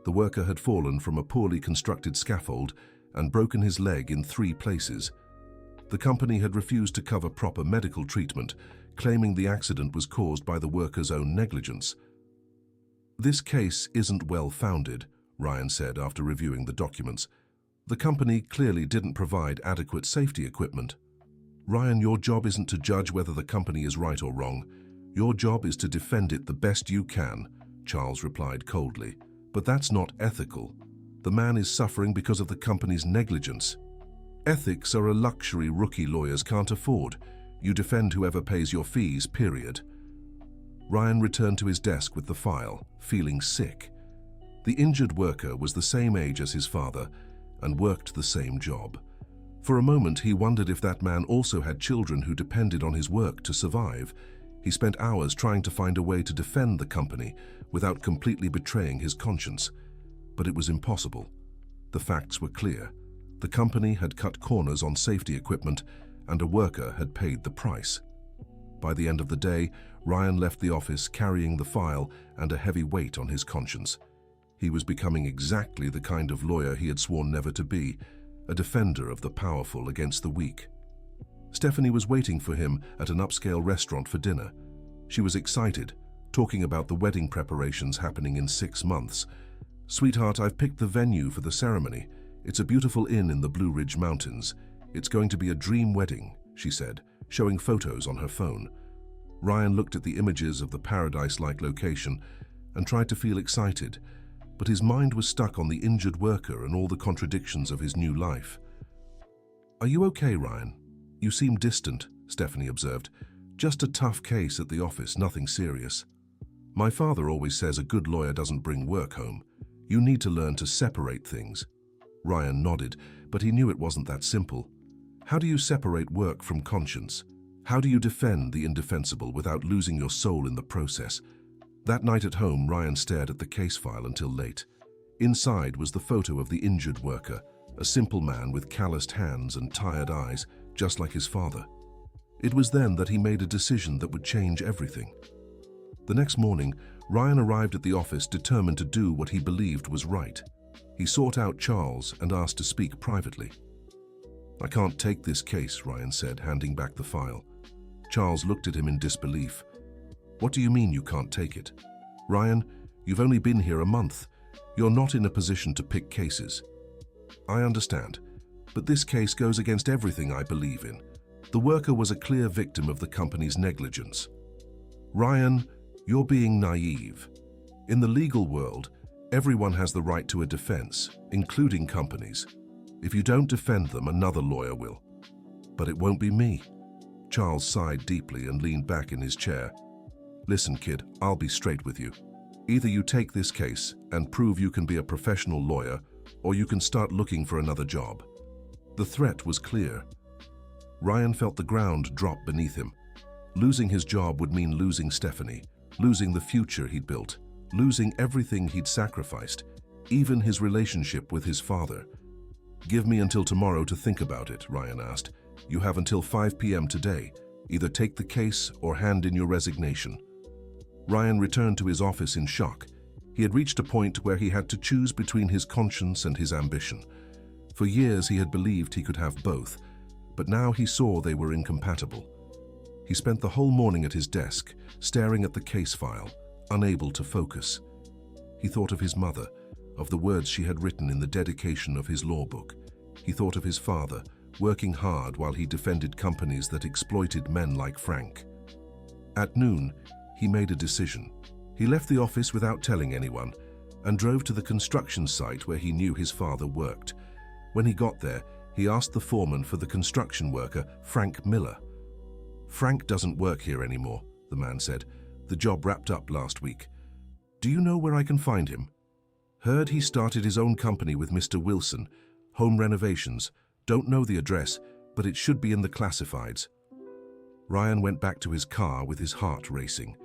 [SPEAKER 1] The worker had fallen from a poorly constructed scaffold and broken his leg in 3 places. The company had refused to cover proper medical treatment, claiming the accident was caused by the worker's own negligence. "This case isn't well-founded," Ryan said after reviewing the documents. "The company clearly didn't provide adequate safety equipment." "Ryan, your job isn't to judge whether the company is right or wrong. Your job is to defend it the best you can," Charles replied coldly. "But that's not ethical. The man is suffering because of the company's negligence. Ethics are a luxury rookie lawyers can't afford. You defend whoever pays your fees, period." Ryan returned to his desk with the file, feeling sick. The injured worker was the same age as his father and worked the same job. For a moment, he wondered if that man also had children who depended on his work to survive. He spent hours trying to find a way to defend the company without completely betraying his conscience. But it was impossible. The facts were clear. The company had cut corners on safety equipment, and a worker had paid the price. By the end of the day, Ryan left the office carrying the file and a heavy weight on his conscience. He was becoming exactly the kind of lawyer he had sworn never to be, a defender of the powerful against the weak. Stephanie was waiting for him at an upscale restaurant for dinner. She was excited, talking about the wedding preparations happening in 6 months. "Sweetheart, I've picked the venue for the ceremony. It's a beautiful inn in the Blue Ridge Mountains. It's going to be a dream wedding," she said, showing photos on her phone. Ryan looked at the images of the paradise-like location and tried to feel excited, but his mind was stuck on the injured worker and all the contradictions of his new life. "Are you okay, Ryan? You seem distant," Stephanie observed. "Just a tough case at the office, nothing serious." "My father always says a good lawyer doesn't bring work home. You need to learn to separate things." Ryan nodded, but he knew it wasn't that simple. How do you separate work from conscience? How do you defend the indefensible without losing your soul in the process? That night at home, Ryan stared at the case file until late. Inside was the photo of the injured worker, a simple man with calloused hands and tired eyes, just like his father. It was then that he made a decision that would change everything. The next morning, Ryan arrived at the office determined to do what he believed was right. He sought out Charles and asked to speak privately. "I can't take this case," Ryan said, handing back the file. Charles looked at him in disbelief. "What do you mean you can't take it? Ryan, you've only been here a month. You're not in a position to pick cases." "I understand, but this case goes against everything I believe in. The worker was a clear victim of the company's negligence." "Ryan, you're being naive. In the legal world, everyone has the right to a defense, including companies. If you don't defend them, another lawyer will. But it won't be me. Charles sighed deeply and leaned back in his chair. Listen, kid, I'll be straight with you. Either you take this case and prove you can be a professional lawyer, or you can start looking for another job. The threat was clear. Ryan felt the ground drop beneath him. Losing his job would mean losing Stephanie, losing the future he'd built, losing everything he'd sacrificed, even his relationship with his father. Give me until tomorrow to think about it, Ryan asked. You have until 5 p.m. today. Either take the case or hand in your resignation. Ryan returned to his office in shock. He had reached a point where he had to choose between his conscience and his ambition. For years he had believed he could have both, but now he saw they were incompatible. He spent the whole morning at his desk, staring at the case file, unable to focus. He thought of his mother, of the words she had written in the dedication of his law book. He thought of his father, working hard while he defended companies that exploited men like Frank. At noon, he made a decision. He left the office without telling anyone and drove to the construction site where he knew his father worked. When he got there, he asked the foreman for the construction worker, Frank Miller. Frank doesn't work here anymore, the man said. The job wrapped up last week. Do you know where I can find him? Heard he started his own company with Mr. Wilson, Home Renovations. Don't know the address, but it should be in the classifieds. Ryan went back to his car with his heart racing.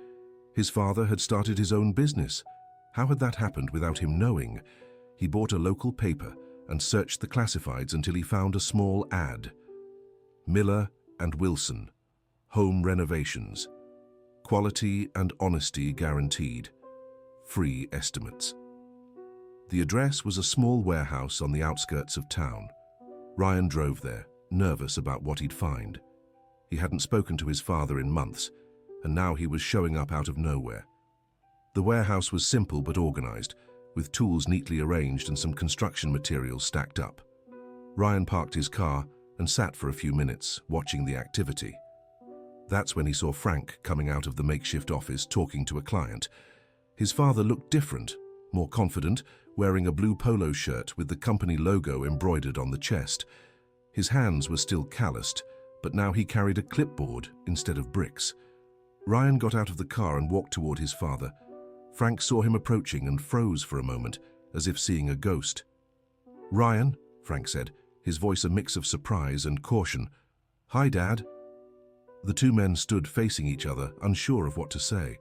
[SPEAKER 1] His father had started his own business. How had that happened without him knowing? He bought a local paper and searched the classifieds until he found a small ad. Miller and Wilson, Home Renovations. Quality and honesty guaranteed. Free estimates. The address was a small warehouse on the outskirts of town. Ryan drove there, nervous about what he'd find. He hadn't spoken to his father in months, and now he was showing up out of nowhere. The warehouse was simple but organized, with tools neatly arranged and some construction materials stacked up. Ryan parked his car and sat for a few minutes, watching the activity. That's when he saw Frank coming out of the makeshift office talking to a client. His father looked different, more confident, wearing a blue polo shirt with the company logo embroidered on the chest. His hands were still calloused, but now he carried a clipboard instead of bricks. Ryan got out of the car and walked toward his father. Frank saw him approaching and froze for a moment, as if seeing a ghost. "Ryan," Frank said, his voice a mix of surprise and caution. "Hi, Dad." The two men stood facing each other, unsure of what to say.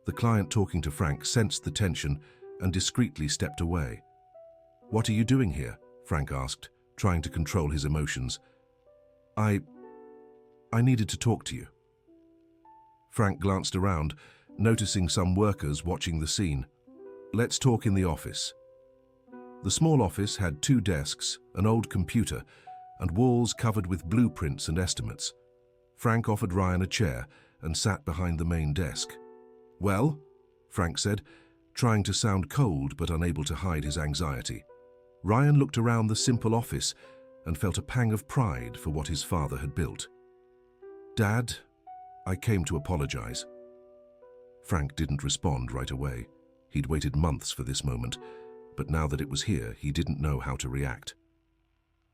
[SPEAKER 1] The client talking to Frank sensed the tension and discreetly stepped away. "What are you doing here?" Frank asked, trying to control his emotions. I needed to talk to you." Frank glanced around, noticing some workers watching the scene. "Let's talk in the office." The small office had 2 desks, an old computer, and walls covered with blueprints and estimates. Frank offered Ryan a chair and sat behind the main desk. "Well?" Frank said, trying to sound cold but unable to hide his anxiety. Ryan looked around the simple office and felt a pang of pride for what his father had built. "Dad, I came to apologize." Frank didn't respond right away. He'd waited months for this moment, but now that it was here, he didn't know how to react.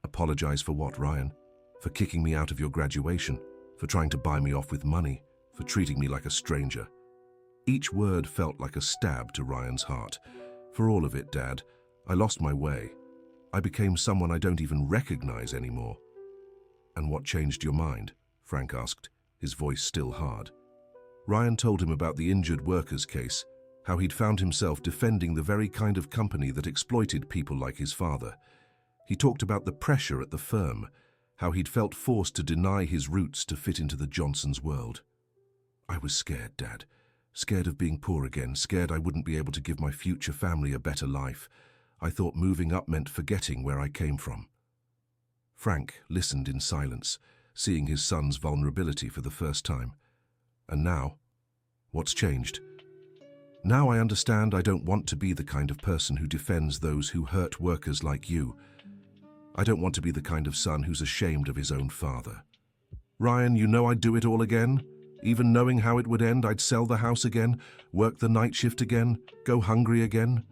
[SPEAKER 1] "Apologize for what, Ryan? For kicking me out of your graduation? For trying to buy me off with money? For treating me like a stranger?" Each word felt like a stab to Ryan's heart. "For all of it, Dad, I lost my way. I became someone I don't even recognize anymore." "And what changed your mind?" Frank asked, his voice still hard. Ryan told him about the injured workers case, how he'd found himself defending the very kind of company that exploited people like his father. He talked about the pressure at the firm, how he'd felt forced to deny his roots to fit into the Johnsons' world. "I was scared, Dad. Scared of being poor again, scared I wouldn't be able to give my future family a better life. I thought moving up meant forgetting where I came from." Frank listened in silence, seeing his son's vulnerability for the first time. "And now? What's changed?" "Now I understand I don't want to be the kind of person who defends those who hurt workers like you. I don't want to be the kind of son who's ashamed of his own father." "Ryan, you know I'd do it all again? Even knowing how it would end, I'd sell the house again, work the night shift again, go hungry again?"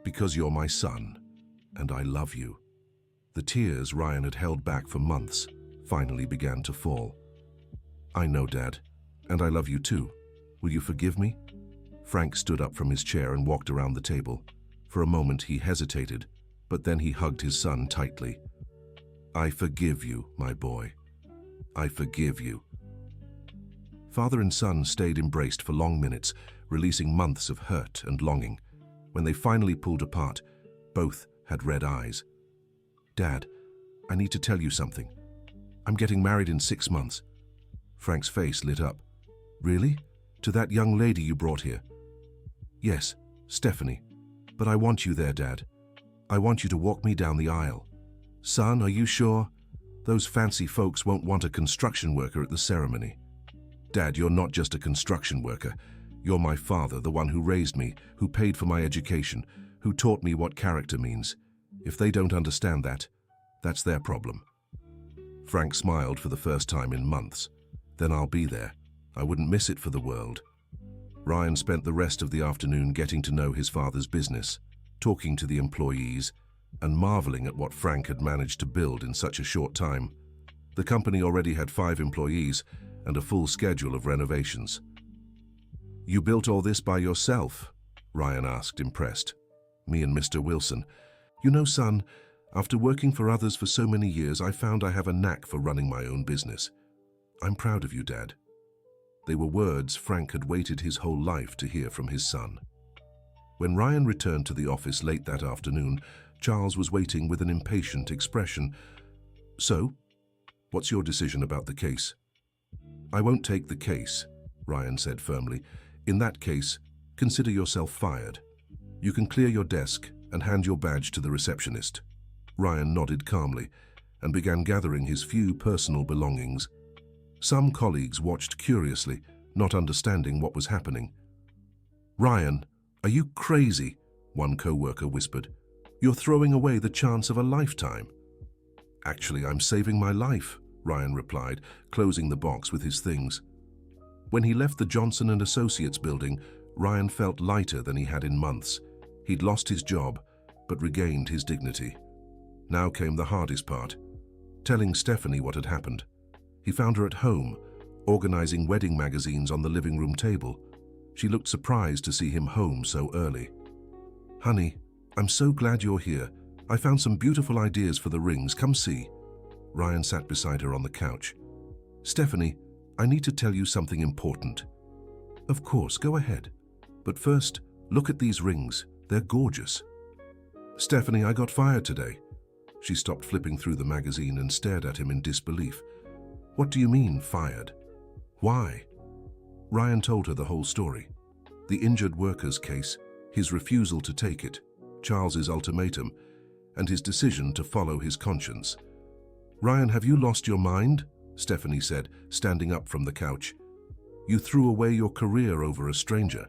[SPEAKER 1] "Because you're my son, and I love you." The tears Ryan had held back for months finally began to fall. "I know, Dad, and I love you too. Will you forgive me?" Frank stood up from his chair and walked around the table. For a moment he hesitated, but then he hugged his son tightly. "I forgive you, my boy. I forgive you." Father and son stayed embraced for long minutes, releasing months of hurt and longing. When they finally pulled apart, both had red eyes. "Dad, I need to tell you something. I'm getting married in 6 months." Frank's face lit up. "Really? To that young lady you brought here?" "Yes, Stephanie. But I want you there, Dad. I want you to walk me down the aisle." "Son, are you sure? Those fancy folks won't want a construction worker at the ceremony." "Dad, you're not just a construction worker. You're my father, the one who raised me, who paid for my education, who taught me what character means. If they don't understand that, that's their problem." Frank smiled for the first time in months. "Then I'll be there. I wouldn't miss it for the world." Ryan spent the rest of the afternoon getting to know his father's business, talking to the employees, and marveling at what Frank had managed to build in such a short time. The company already had 5 employees and a full schedule of renovations. "You built all this by yourself?" Ryan asked, impressed. "Me and Mr. Wilson. You know, son, after working for others for so many years, I found I have a knack for running my own business. I'm proud of you, Dad." They were words Frank had waited his whole life to hear from his son. When Ryan returned to the office late that afternoon, Charles was waiting with an impatient expression. "So, what's your decision about the case?" "I won't take the case," Ryan said firmly. "In that case, consider yourself fired. You can clear your desk and hand your badge to the receptionist." Ryan nodded calmly and began gathering his few personal belongings. Some colleagues watched curiously, not understanding what was happening. "Ryan, are you crazy?" one co-worker whispered. "You're throwing away the chance of a lifetime." "Actually, I'm saving my life," Ryan replied, closing the box with his things. When he left the Johnson & Associates building, Ryan felt lighter than he had in months. He'd lost his job, but regained his dignity. Now came the hardest part, telling Stephanie what had happened. He found her at home, organizing wedding magazines on the living room table. She looked surprised to see him home so early. "Honey, I'm so glad you're here. I found some beautiful ideas for the rings. Come see." Ryan sat beside her on the couch. "Stephanie, I need to tell you something important." "Of course, go ahead. But first, look at these rings. They're gorgeous." "Stephanie, I got fired today." She stopped flipping through the magazine and stared at him in disbelief. "What do you mean, fired? Why?" Ryan told her the whole story. The injured workers case, his refusal to take it, Charles's ultimatum, and his decision to follow his conscience. "Ryan, have you lost your mind?" Stephanie said, standing up from the couch. "You threw away your career over a stranger."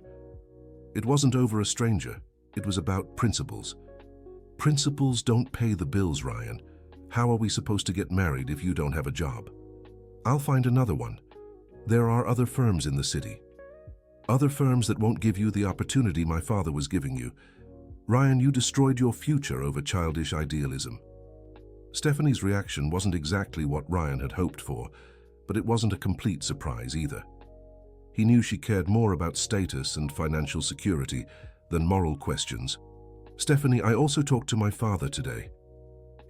[SPEAKER 1] "It wasn't over a stranger. It was about principles." "Principles don't pay the bills, Ryan. How are we supposed to get married if you don't have a job?" "I'll find another one. There are other firms in the city. Other firms that won't give you the opportunity my father was giving you. Ryan, you destroyed your future over childish idealism." Stephanie's reaction wasn't exactly what Ryan had hoped for, but it wasn't a complete surprise either. He knew she cared more about status and financial security than moral questions. "Stephanie, I also talked to my father today."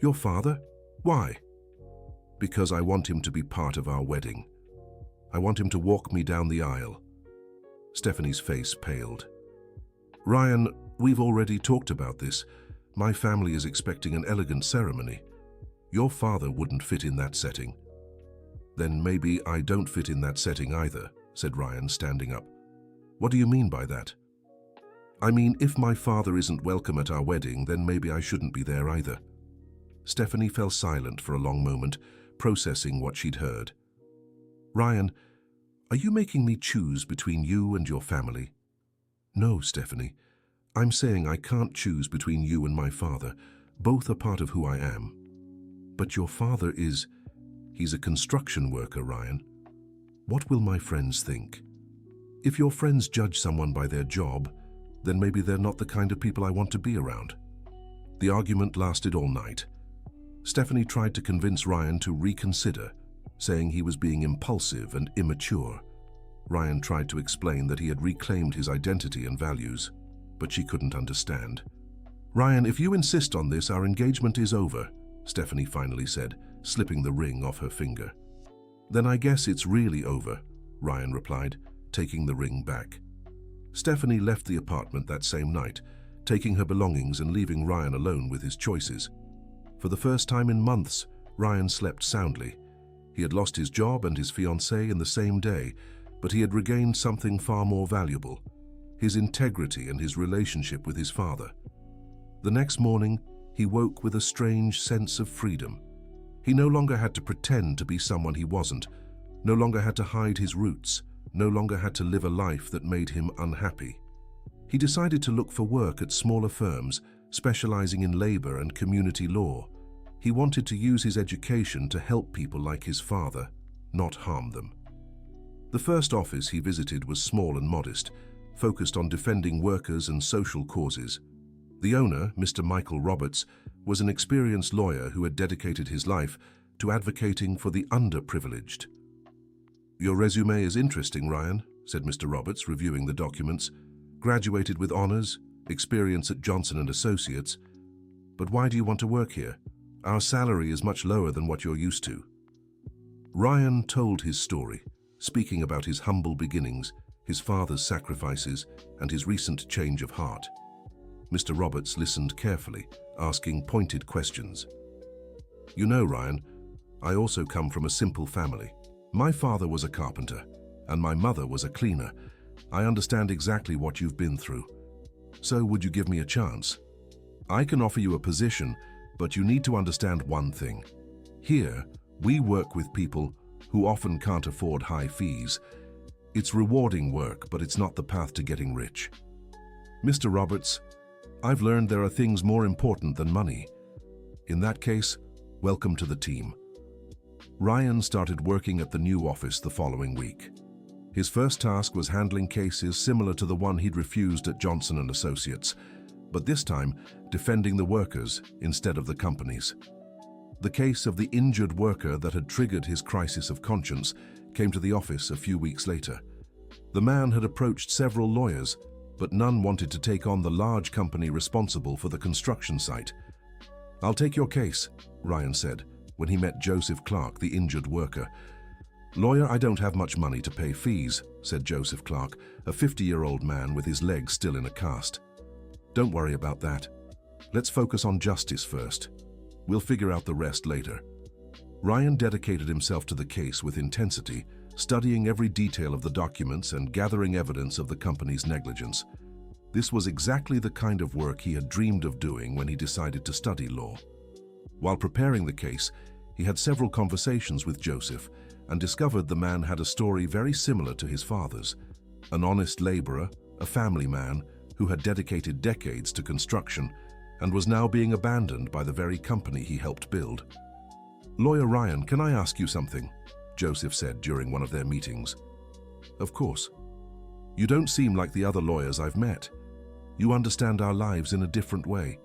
[SPEAKER 1] "Your father? Why?" "Because I want him to be part of our wedding. I want him to walk me down the aisle." Stephanie's face paled. "Ryan, we've already talked about this. My family is expecting an elegant ceremony. Your father wouldn't fit in that setting." "Then maybe I don't fit in that setting either," said Ryan, standing up. "What do you mean by that?" "I mean, if my father isn't welcome at our wedding, then maybe I shouldn't be there either." Stephanie fell silent for a long moment, processing what she'd heard. "Ryan, are you making me choose between you and your family?" "No, Stephanie. I'm saying I can't choose between you and my father. Both are part of who I am." "But your father is... he's a construction worker, Ryan. What will my friends think? If your friends judge someone by their job, then maybe they're not the kind of people I want to be around." The argument lasted all night. Stephanie tried to convince Ryan to reconsider, saying he was being impulsive and immature. Ryan tried to explain that he had reclaimed his identity and values, but she couldn't understand. "Ryan, if you insist on this, our engagement is over," Stephanie finally said, slipping the ring off her finger. "Then I guess it's really over," Ryan replied, taking the ring back. Stephanie left the apartment that same night, taking her belongings and leaving Ryan alone with his choices. For the first time in months, Ryan slept soundly. He had lost his job and his fiancée in the same day, but he had regained something far more valuable: his integrity and his relationship with his father. The next morning, he woke with a strange sense of freedom. He no longer had to pretend to be someone he wasn't, no longer had to hide his roots, no longer had to live a life that made him unhappy. He decided to look for work at smaller firms, specializing in labor and community law. He wanted to use his education to help people like his father, not harm them. The first office he visited was small and modest, focused on defending workers and social causes. The owner, Mr. Michael Roberts, was an experienced lawyer who had dedicated his life to advocating for the underprivileged. "Your resume is interesting, Ryan," said Mr. Roberts, reviewing the documents. "Graduated with honors, experience at Johnson & Associates. But why do you want to work here? Our salary is much lower than what you're used to." Ryan told his story, speaking about his humble beginnings, his father's sacrifices, and his recent change of heart. Mr. Roberts listened carefully, asking pointed questions. "You know, Ryan, I also come from a simple family. My father was a carpenter, and my mother was a cleaner. I understand exactly what you've been through. So would you give me a chance? I can offer you a position, but you need to understand one thing. Here, we work with people who often can't afford high fees. It's rewarding work, but it's not the path to getting rich. Mr. Roberts, I've learned there are things more important than money. In that case, welcome to the team." Ryan started working at the new office the following week. His first task was handling cases similar to the one he'd refused at Johnson & Associates, but this time defending the workers instead of the companies. The case of the injured worker that had triggered his crisis of conscience came to the office a few weeks later. The man had approached several lawyers, but none wanted to take on the large company responsible for the construction site. "I'll take your case," Ryan said, when he met Joseph Clark, the injured worker. "Lawyer, I don't have much money to pay fees," said Joseph Clark, a 50-year-old man with his legs still in a cast. "Don't worry about that. Let's focus on justice first. We'll figure out the rest later." Ryan dedicated himself to the case with intensity, studying every detail of the documents and gathering evidence of the company's negligence. This was exactly the kind of work he had dreamed of doing when he decided to study law. While preparing the case, he had several conversations with Joseph and discovered the man had a story very similar to his father's. An honest laborer, a family man who had dedicated decades to construction and was now being abandoned by the very company he helped build. "Lawyer Ryan, can I ask you something?" Joseph said during one of their meetings. "Of course. You don't seem like the other lawyers I've met. You understand our lives in a different way.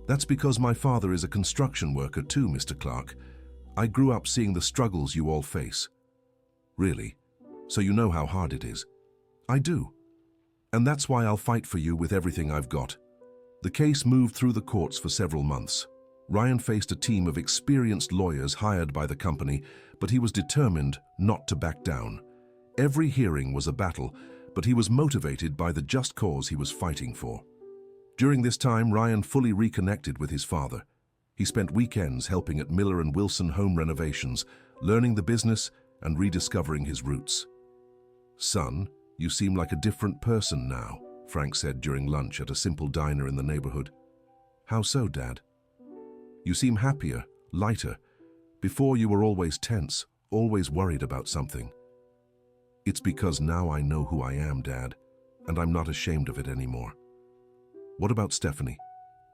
[SPEAKER 1] That's because my father is a construction worker too, Mr. Clark. I grew up seeing the struggles you all face." "Really? So you know how hard it is?" "I do. And that's why I'll fight for you with everything I've got." The case moved through the courts for several months. Ryan faced a team of experienced lawyers hired by the company, but he was determined not to back down. Every hearing was a battle, but he was motivated by the just cause he was fighting for. During this time, Ryan fully reconnected with his father. He spent weekends helping at Miller & Wilson home renovations, learning the business and rediscovering his roots. "Son, you seem like a different person now," Frank said during lunch at a simple diner in the neighborhood. "How so, Dad?" "You seem happier, lighter. Before you were always tense, always worried about something." "It's because now I know who I am, Dad, and I'm not ashamed of it anymore." "What about Stephanie?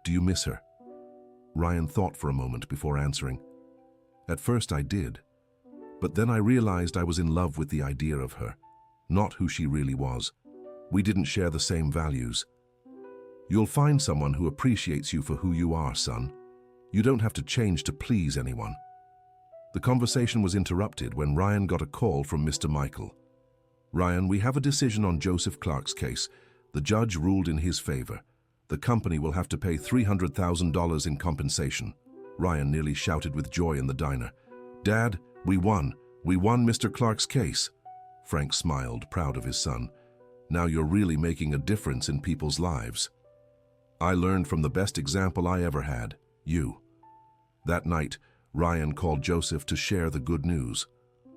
[SPEAKER 1] Do you miss her?" Ryan thought for a moment before answering. "At first I did, but then I realized I was in love with the idea of her, not who she really was. We didn't share the same values." "You'll find someone who appreciates you for who you are, son. You don't have to change to please anyone. The conversation was interrupted when Ryan got a call from Mr. Michael. Ryan, we have a decision on Joseph Clark's case. The judge ruled in his favor. The company will have to pay $300,000 in compensation. Ryan nearly shouted with joy in the diner. Dad, we won. We won Mr. Clark's case. Frank smiled, proud of his son. Now you're really making a difference in people's lives. I learned from the best example I ever had, you. That night, Ryan called Joseph to share the good news.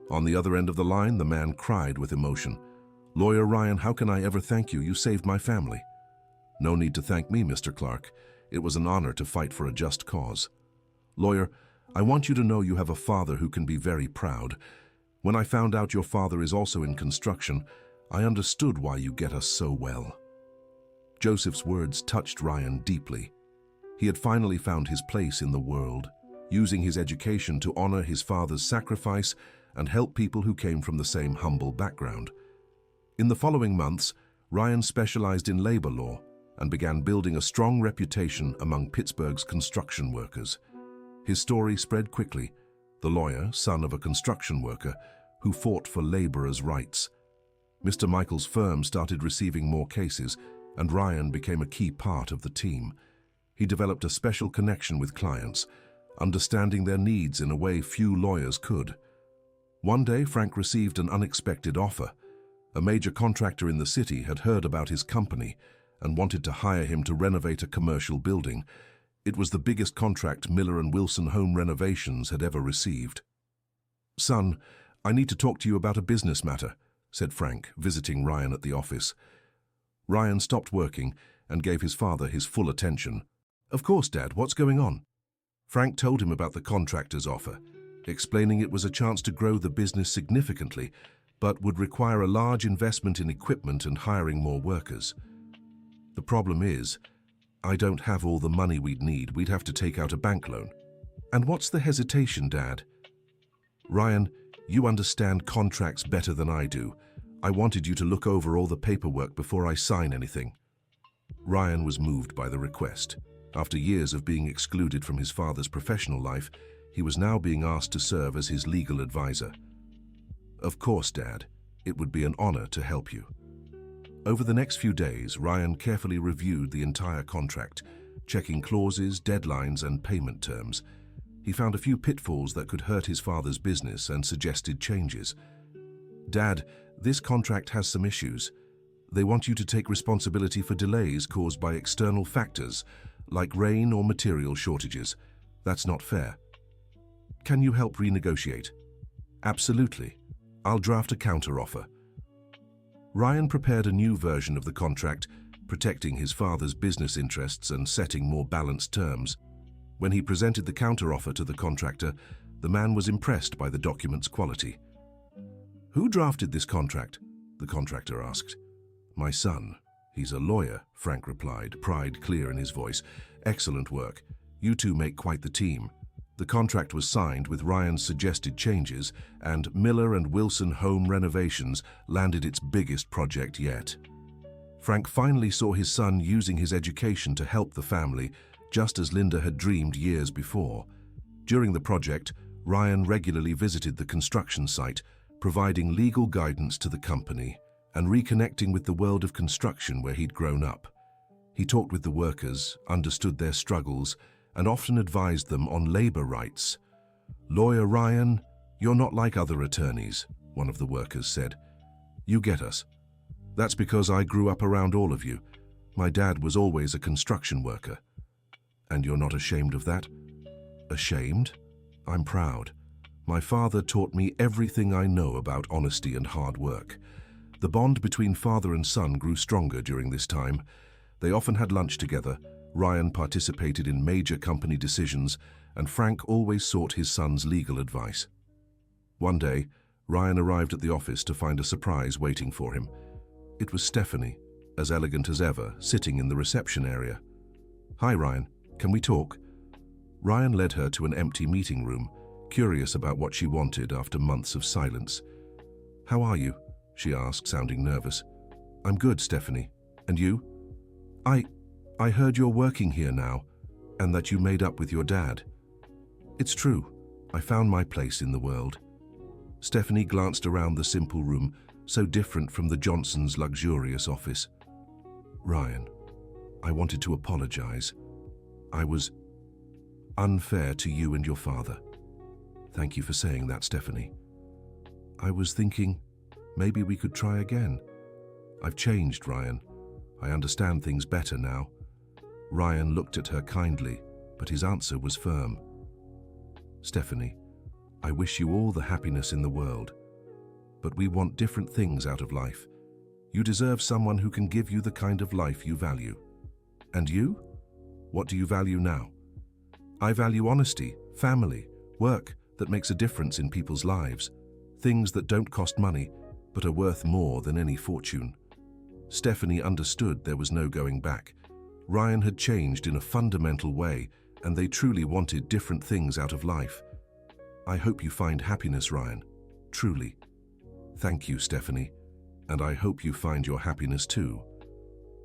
[SPEAKER 1] On the other end of the line, the man cried with emotion. Lawyer Ryan, how can I ever thank you? You saved my family. No need to thank me, Mr. Clark. It was an honor to fight for a just cause. Lawyer, I want you to know you have a father who can be very proud. When I found out your father is also in construction, I understood why you get us so well. Joseph's words touched Ryan deeply. He had finally found his place in the world, using his education to honor his father's sacrifice and help people who came from the same humble background. In the following months, Ryan specialized in labor law and began building a strong reputation among Pittsburgh's construction workers. His story spread quickly. The lawyer, son of a construction worker, who fought for laborers' rights. Mr. Michael's firm started receiving more cases, and Ryan became a key part of the team. He developed a special connection with clients, understanding their needs in a way few lawyers could. One day, Frank received an unexpected offer. A major contractor in the city had heard about his company and wanted to hire him to renovate a commercial building. It was the biggest contract Miller & Wilson Home Renovations had ever received. Son, I need to talk to you about a business matter, said Frank, visiting Ryan at the office. Ryan stopped working and gave his father his full attention. Of course, Dad, what's going on? Frank told him about the contractor's offer, explaining it was a chance to grow the business significantly, but would require a large investment in equipment and hiring more workers. The problem is, I don't have all the money we'd need. We'd have to take out a bank loan. And what's the hesitation, Dad? Ryan, you understand contracts better than I do. I wanted you to look over all the paperwork before I sign anything. Ryan was moved by the request. After years of being excluded from his father's professional life, he was now being asked to serve as his legal advisor. Of course, Dad. It would be an honor to help you. Over the next few days, Ryan carefully reviewed the entire contract, checking clauses, deadlines, and payment terms. He found a few pitfalls that could hurt his father's business and suggested changes. Dad, this contract has some issues. They want you to take responsibility for delays caused by external factors, like rain or material shortages. That's not fair. Can you help renegotiate? Absolutely. I'll draft a counteroffer. Ryan prepared a new version of the contract, protecting his father's business interests and setting more balanced terms. When he presented the counteroffer to the contractor, the man was impressed by the document's quality. Who drafted this contract? The contractor asked. My son. He's a lawyer, Frank replied, pride clear in his voice. Excellent work. You two make quite the team. The contract was signed with Ryan's suggested changes, and Miller & Wilson Home Renovations landed its biggest project yet. Frank finally saw his son using his education to help the family, just as Linda had dreamed years before. During the project, Ryan regularly visited the construction site, providing legal guidance to the company and reconnecting with the world of construction where he'd grown up. He talked with the workers, understood their struggles, and often advised them on labor rights. Lawyer Ryan, you're not like other attorneys, one of the workers said. You get us. That's because I grew up around all of you. My dad was always a construction worker. And you're not ashamed of that? Ashamed? I'm proud. My father taught me everything I know about honesty and hard work. The bond between father and son grew stronger during this time. They often had lunch together. Ryan participated in major company decisions, and Frank always sought his son's legal advice. One day, Ryan arrived at the office to find a surprise waiting for him. It was Stephanie, as elegant as ever, sitting in the reception area. Hi, Ryan. Can we talk? Ryan led her to an empty meeting room, curious about what she wanted after months of silence. How are you? She asked, sounding nervous. I'm good, Stephanie. And you? I heard you're working here now, and that you made up with your dad. It's true, I found my place in the world. Stephanie glanced around the simple room, so different from the Johnsons' luxurious office. Ryan, I wanted to apologize. I was unfair to you and your father. Thank you for saying that, Stephanie. I was thinking, maybe we could try again. I've changed, Ryan. I understand things better now. Ryan looked at her kindly, but his answer was firm. Stephanie, I wish you all the happiness in the world. But we want different things out of life. You deserve someone who can give you the kind of life you value. And you? What do you value now? I value honesty, family, work that makes a difference in people's lives. Things that don't cost money, but are worth more than any fortune. Stephanie understood there was no going back. Ryan had changed in a fundamental way, and they truly wanted different things out of life. I hope you find happiness, Ryan. Truly. Thank you, Stephanie. And I hope you find your happiness too.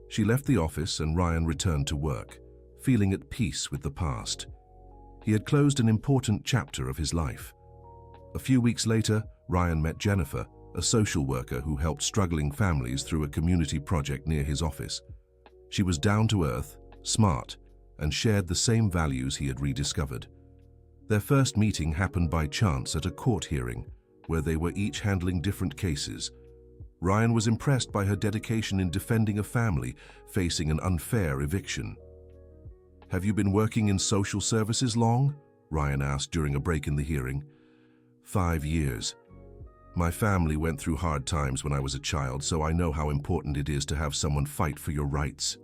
[SPEAKER 1] She left the office and Ryan returned to work, feeling at peace with the past. He had closed an important chapter of his life. A few weeks later, Ryan met Jennifer, a social worker who helped struggling families through a community project near his office. She was down to earth, smart, and shared the same values he had rediscovered. Their first meeting happened by chance at a court hearing, where they were each handling different cases. Ryan was impressed by her dedication in defending a family facing an unfair eviction. Have you been working in social services long? Ryan asked during a break in the hearing. 5 years. My family went through hard times when I was a child, so I know how important it is to have someone fight for your rights.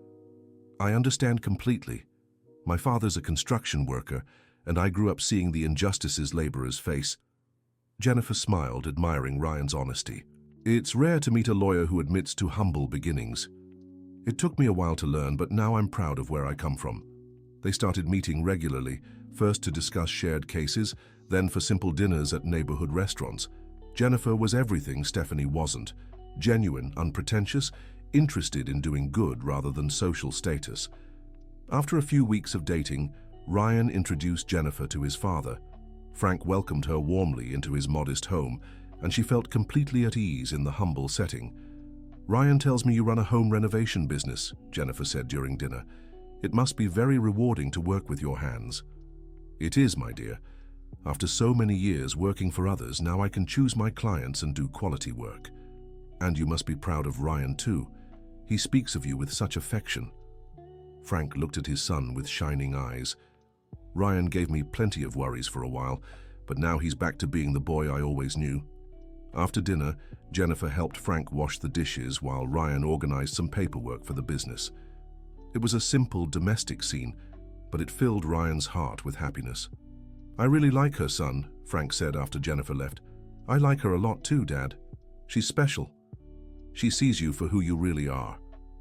[SPEAKER 1] I understand completely. My father's a construction worker, and I grew up seeing the injustices laborers face. Jennifer smiled, admiring Ryan's honesty. It's rare to meet a lawyer who admits to humble beginnings. It took me a while to learn, but now I'm proud of where I come from. They started meeting regularly, first to discuss shared cases, then for simple dinners at neighborhood restaurants. Jennifer was everything Stephanie wasn't. Genuine, unpretentious, interested in doing good rather than social status. After a few weeks of dating, Ryan introduced Jennifer to his father. Frank welcomed her warmly into his modest home, and she felt completely at ease in the humble setting. Ryan tells me you run a home renovation business, Jennifer said during dinner. It must be very rewarding to work with your hands. It is, my dear. After so many years working for others, now I can choose my clients and do quality work. And you must be proud of Ryan too. He speaks of you with such affection. Frank looked at his son with shining eyes. Ryan gave me plenty of worries for a while, but now he's back to being the boy I always knew. After dinner, Jennifer helped Frank wash the dishes while Ryan organized some paperwork for the business. It was a simple domestic scene, but it filled Ryan's heart with happiness. I really like her, son, Frank said after Jennifer left. I like her a lot too, Dad. She's special. She sees you for who you really are,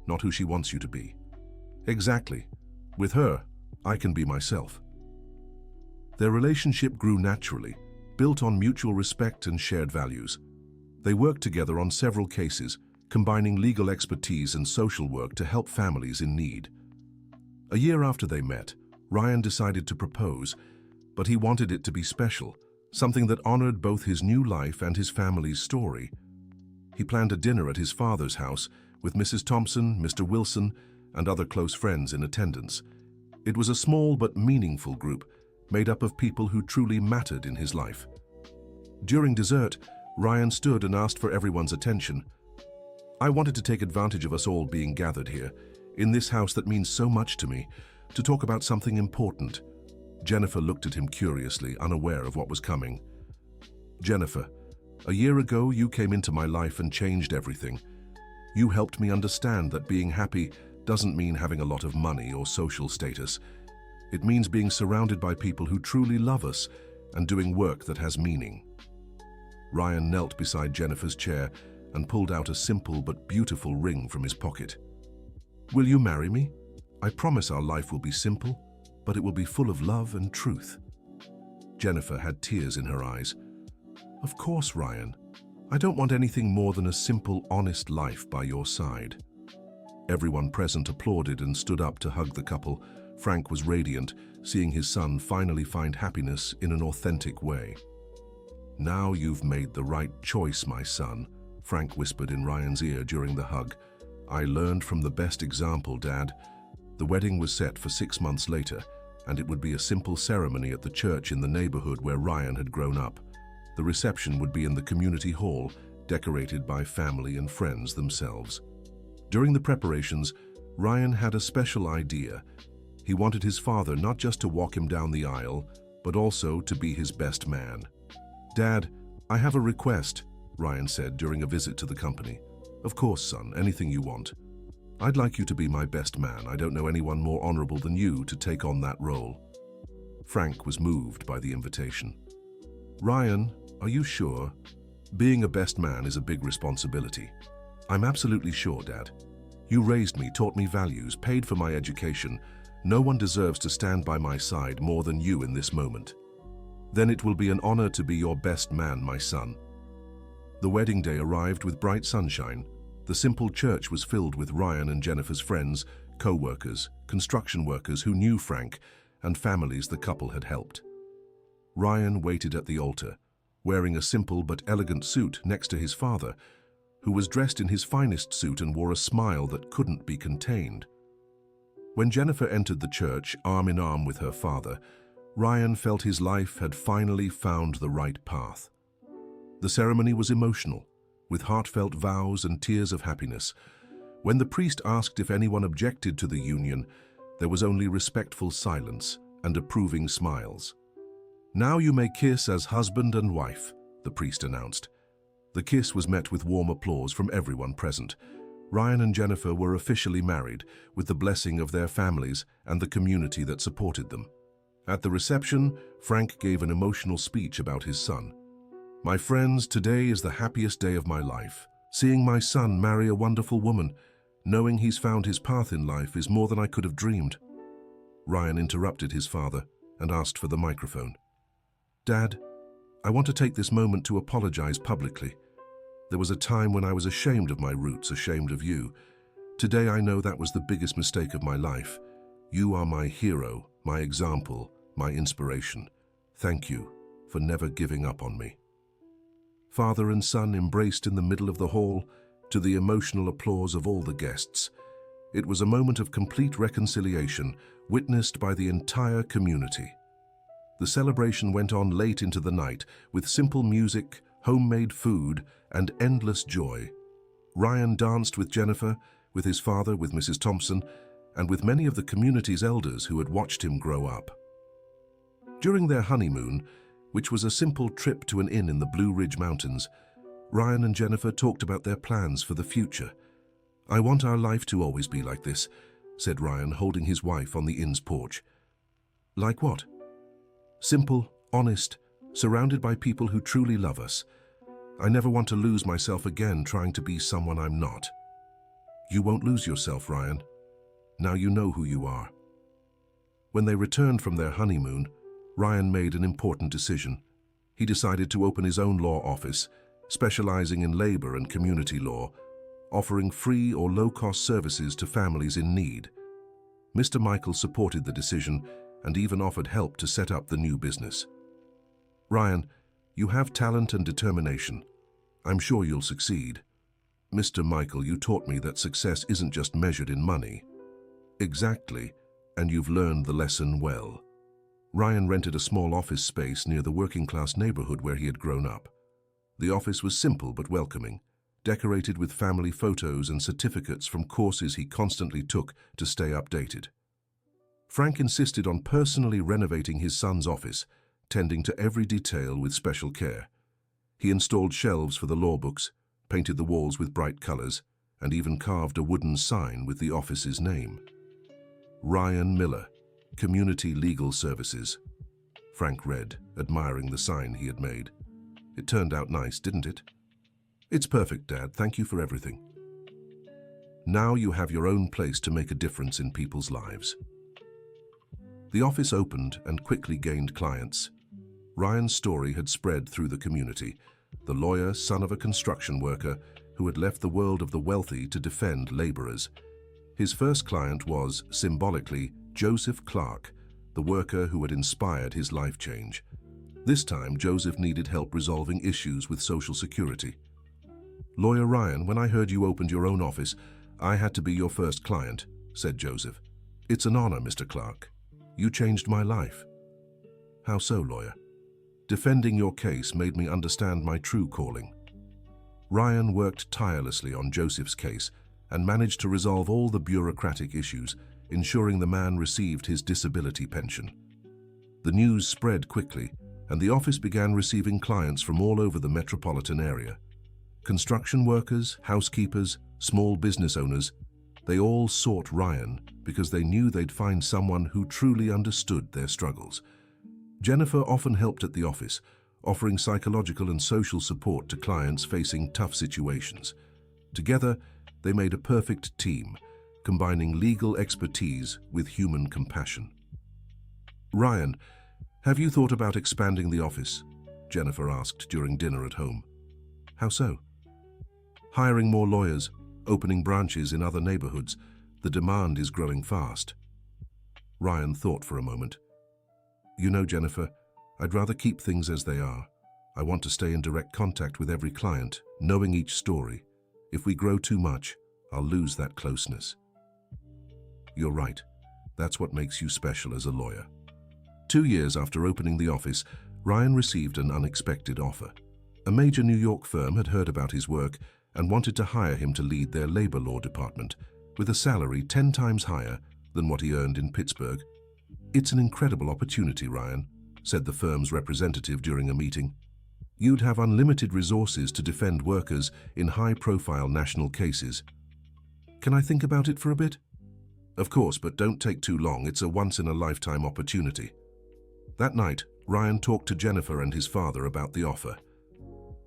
[SPEAKER 1] not who she wants you to be. Exactly. With her, I can be myself. Their relationship grew naturally, built on mutual respect and shared values. They worked together on several cases, combining legal expertise and social work to help families in need. A year after they met, Ryan decided to propose, but he wanted it to be special, something that honored both his new life and his family's story. He planned a dinner at his father's house with Mrs. Thompson, Mr. Wilson, and other close friends in attendance. It was a small but meaningful group, made up of people who truly mattered in his life. During dessert, Ryan stood and asked for everyone's attention. I wanted to take advantage of us all being gathered here, in this house that means so much to me, to talk about something important. Jennifer looked at him curiously, unaware of what was coming. Jennifer, a year ago you came into my life and changed everything. You helped me understand that being happy doesn't mean having a lot of money or social status. It means being surrounded by people who truly love us and doing work that has meaning. Ryan knelt beside Jennifer's chair and pulled out a simple but beautiful ring from his pocket. Will you marry me? I promise our life will be simple, but it will be full of love and truth. Jennifer had tears in her eyes. Of course, Ryan. I don't want anything more than a simple, honest life by your side. Everyone present applauded and stood up to hug the couple, Frank was radiant, seeing his son finally find happiness in an authentic way. "Now you've made the right choice, my son," Frank whispered in Ryan's ear during the hug. "I learned from the best example, Dad." The wedding was set for 6 months later, and it would be a simple ceremony at the church in the neighborhood where Ryan had grown up. The reception would be in the community hall, decorated by family and friends themselves. During the preparations, Ryan had a special idea. He wanted his father not just to walk him down the aisle, but also to be his best man. "Dad, I have a request," Ryan said during a visit to the company. "Of course, son, anything you want. I'd like you to be my best man. I don't know anyone more honorable than you to take on that role." Frank was moved by the invitation. "Ryan, are you sure? Being a best man is a big responsibility." "I'm absolutely sure, Dad. You raised me, taught me values, paid for my education. No one deserves to stand by my side more than you in this moment." "Then it will be an honor to be your best man, my son." The wedding day arrived with bright sunshine. The simple church was filled with Ryan and Jennifer's friends, co-workers, construction workers who knew Frank, and families the couple had helped. Ryan waited at the altar, wearing a simple but elegant suit next to his father, who was dressed in his finest suit and wore a smile that couldn't be contained. When Jennifer entered the church, arm in arm with her father, Ryan felt his life had finally found the right path. The ceremony was emotional, with heartfelt vows and tears of happiness. When the priest asked if anyone objected to the union, there was only respectful silence and approving smiles. "Now you may kiss as husband and wife," the priest announced. The kiss was met with warm applause from everyone present. Ryan and Jennifer were officially married, with the blessing of their families and the community that supported them. At the reception, Frank gave an emotional speech about his son. "My friends, today is the happiest day of my life. Seeing my son marry a wonderful woman, knowing he's found his path in life is more than I could have dreamed." Ryan interrupted his father and asked for the microphone. "Dad, I want to take this moment to apologize publicly. There was a time when I was ashamed of my roots, ashamed of you. Today I know that was the biggest mistake of my life. You are my hero, my example, my inspiration. Thank you for never giving up on me." Father and son embraced in the middle of the hall, to the emotional applause of all the guests. It was a moment of complete reconciliation, witnessed by the entire community. The celebration went on late into the night, with simple music, homemade food, and endless joy. Ryan danced with Jennifer, with his father, with Mrs. Thompson, and with many of the community's elders who had watched him grow up. During their honeymoon, which was a simple trip to an inn in the Blue Ridge Mountains, Ryan and Jennifer talked about their plans for the future. "I want our life to always be like this," said Ryan, holding his wife on the inn's porch. "Like what?" "Simple, honest, surrounded by people who truly love us. I never want to lose myself again trying to be someone I'm not." "You won't lose yourself, Ryan. Now you know who you are." When they returned from their honeymoon, Ryan made an important decision. He decided to open his own law office, specializing in labor and community law, offering free or low-cost services to families in need. Mr. Michael supported the decision and even offered help to set up the new business. "Ryan, you have talent and determination. I'm sure you'll succeed." "Mr. Michael, you taught me that success isn't just measured in money." "Exactly, and you've learned the lesson well." Ryan rented a small office space near the working-class neighborhood where he had grown up. The office was simple but welcoming, decorated with family photos and certificates from courses he constantly took to stay updated. Frank insisted on personally renovating his son's office, tending to every detail with special care. He installed shelves for the law books, painted the walls with bright colors, and even carved a wooden sign with the office's name. "Ryan Miller, Community Legal Services." Frank read, admiring the sign he had made. "It turned out nice, didn't it?" "It's perfect, Dad. Thank you for everything." Now you have your own place to make a difference in people's lives. The office opened and quickly gained clients. Ryan's story had spread through the community, the lawyer, son of a construction worker, who had left the world of the wealthy to defend laborers. His first client was, symbolically, Joseph Clark, the worker who had inspired his life change. This time, Joseph needed help resolving issues with Social Security. "Lawyer Ryan, when I heard you opened your own office, I had to be your first client," said Joseph. "It's an honor, Mr. Clark. You changed my life." "How so, lawyer?" "Defending your case made me understand my true calling." Ryan worked tirelessly on Joseph's case and managed to resolve all the bureaucratic issues, ensuring the man received his disability pension. The news spread quickly, and the office began receiving clients from all over the metropolitan area. Construction workers, housekeepers, small business owners, they all sought Ryan because they knew they'd find someone who truly understood their struggles. Jennifer often helped at the office, offering psychological and social support to clients facing tough situations. Together, they made a perfect team, combining legal expertise with human compassion. "Ryan, have you thought about expanding the office?" Jennifer asked during dinner at home. "How so?" "Hiring more lawyers, opening branches in other neighborhoods. The demand is growing fast." Ryan thought for a moment. "You know, Jennifer, I'd rather keep things as they are. I want to stay in direct contact with every client, knowing each story. If we grow too much, I'll lose that closeness." "You're right. That's what makes you special as a lawyer." 2 years after opening the office, Ryan received an unexpected offer. A major New York firm had heard about his work and wanted to hire him to lead their labor law department, with a salary 10 times higher than what he earned in Pittsburgh. "It's an incredible opportunity, Ryan," said the firm's representative during a meeting. "You'd have unlimited resources to defend workers in high-profile national cases." "Can I think about it for a bit?" "Of course, but don't take too long. It's a once-in-a-lifetime opportunity." That night, Ryan talked to Jennifer and his father about the offer.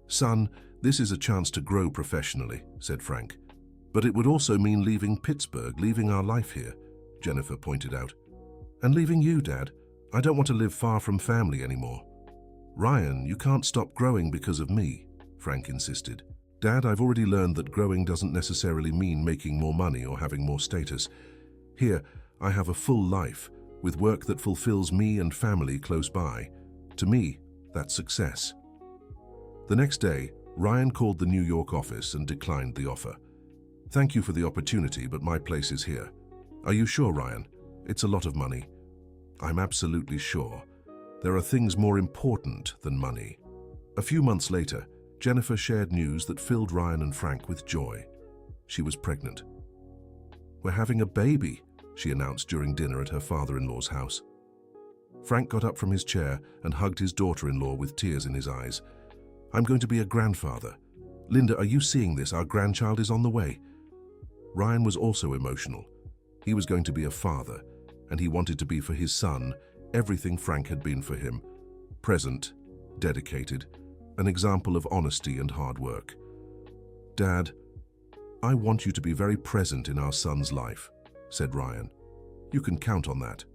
[SPEAKER 1] "Son, this is a chance to grow professionally," said Frank. "But it would also mean leaving Pittsburgh, leaving our life here," Jennifer pointed out. "And leaving you, Dad. I don't want to live far from family anymore." "Ryan, you can't stop growing because of me," Frank insisted. "Dad, I've already learned that growing doesn't necessarily mean making more money or having more status. Here, I have a full life, with work that fulfills me and family close by. To me, that's success." The next day, Ryan called the New York office and declined the offer. "Thank you for the opportunity, but my place is here." "Are you sure, Ryan? It's a lot of money." "I'm absolutely sure. There are things more important than money." A few months later, Jennifer shared news that filled Ryan and Frank with joy. She was pregnant. "We're having a baby," she announced during dinner at her father-in-law's house. Frank got up from his chair and hugged his daughter-in-law with tears in his eyes. "I'm going to be a grandfather. Linda, are you seeing this? Our grandchild is on the way." Ryan was also emotional. He was going to be a father, and he wanted to be for his son everything Frank had been for him. Present, dedicated, an example of honesty and hard work. "Dad, I want you to be very present in our son's life," said Ryan. "You can count on that.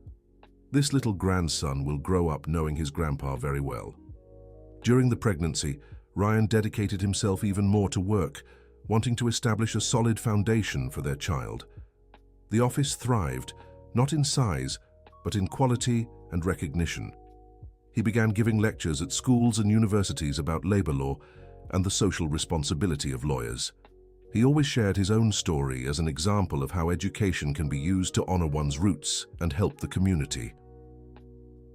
[SPEAKER 1] This little grandson will grow up knowing his grandpa very well." During the pregnancy, Ryan dedicated himself even more to work, wanting to establish a solid foundation for their child. The office thrived, not in size, but in quality and recognition. He began giving lectures at schools and universities about labor law and the social responsibility of lawyers. He always shared his own story as an example of how education can be used to honor one's roots and help the community.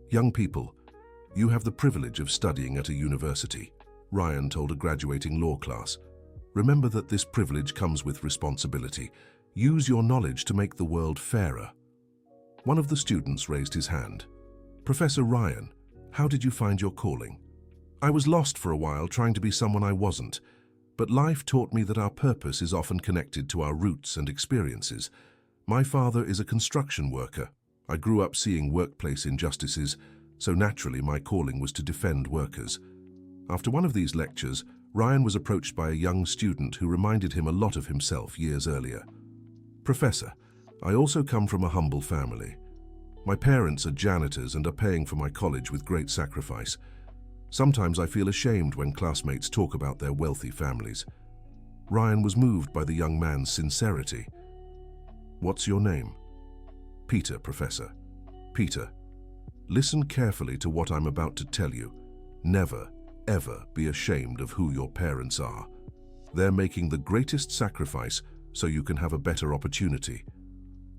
[SPEAKER 1] "Young people, you have the privilege of studying at a university," Ryan told a graduating law class. "Remember that this privilege comes with responsibility. Use your knowledge to make the world fairer." One of the students raised his hand. "Professor Ryan, how did you find your calling?" "I was lost for a while, trying to be someone I wasn't. But life taught me that our purpose is often connected to our roots and experiences. My father is a construction worker. I grew up seeing workplace injustices, so naturally my calling was to defend workers." After one of these lectures, Ryan was approached by a young student who reminded him a lot of himself years earlier. "Professor, I also come from a humble family. My parents are janitors and are paying for my college with great sacrifice. Sometimes I feel ashamed when classmates talk about their wealthy families." Ryan was moved by the young man's sincerity. "What's your name?" Peter, Professor. Peter, listen carefully to what I'm about to tell you. Never, ever be ashamed of who your parents are. They're making the greatest sacrifice so you can have a better opportunity.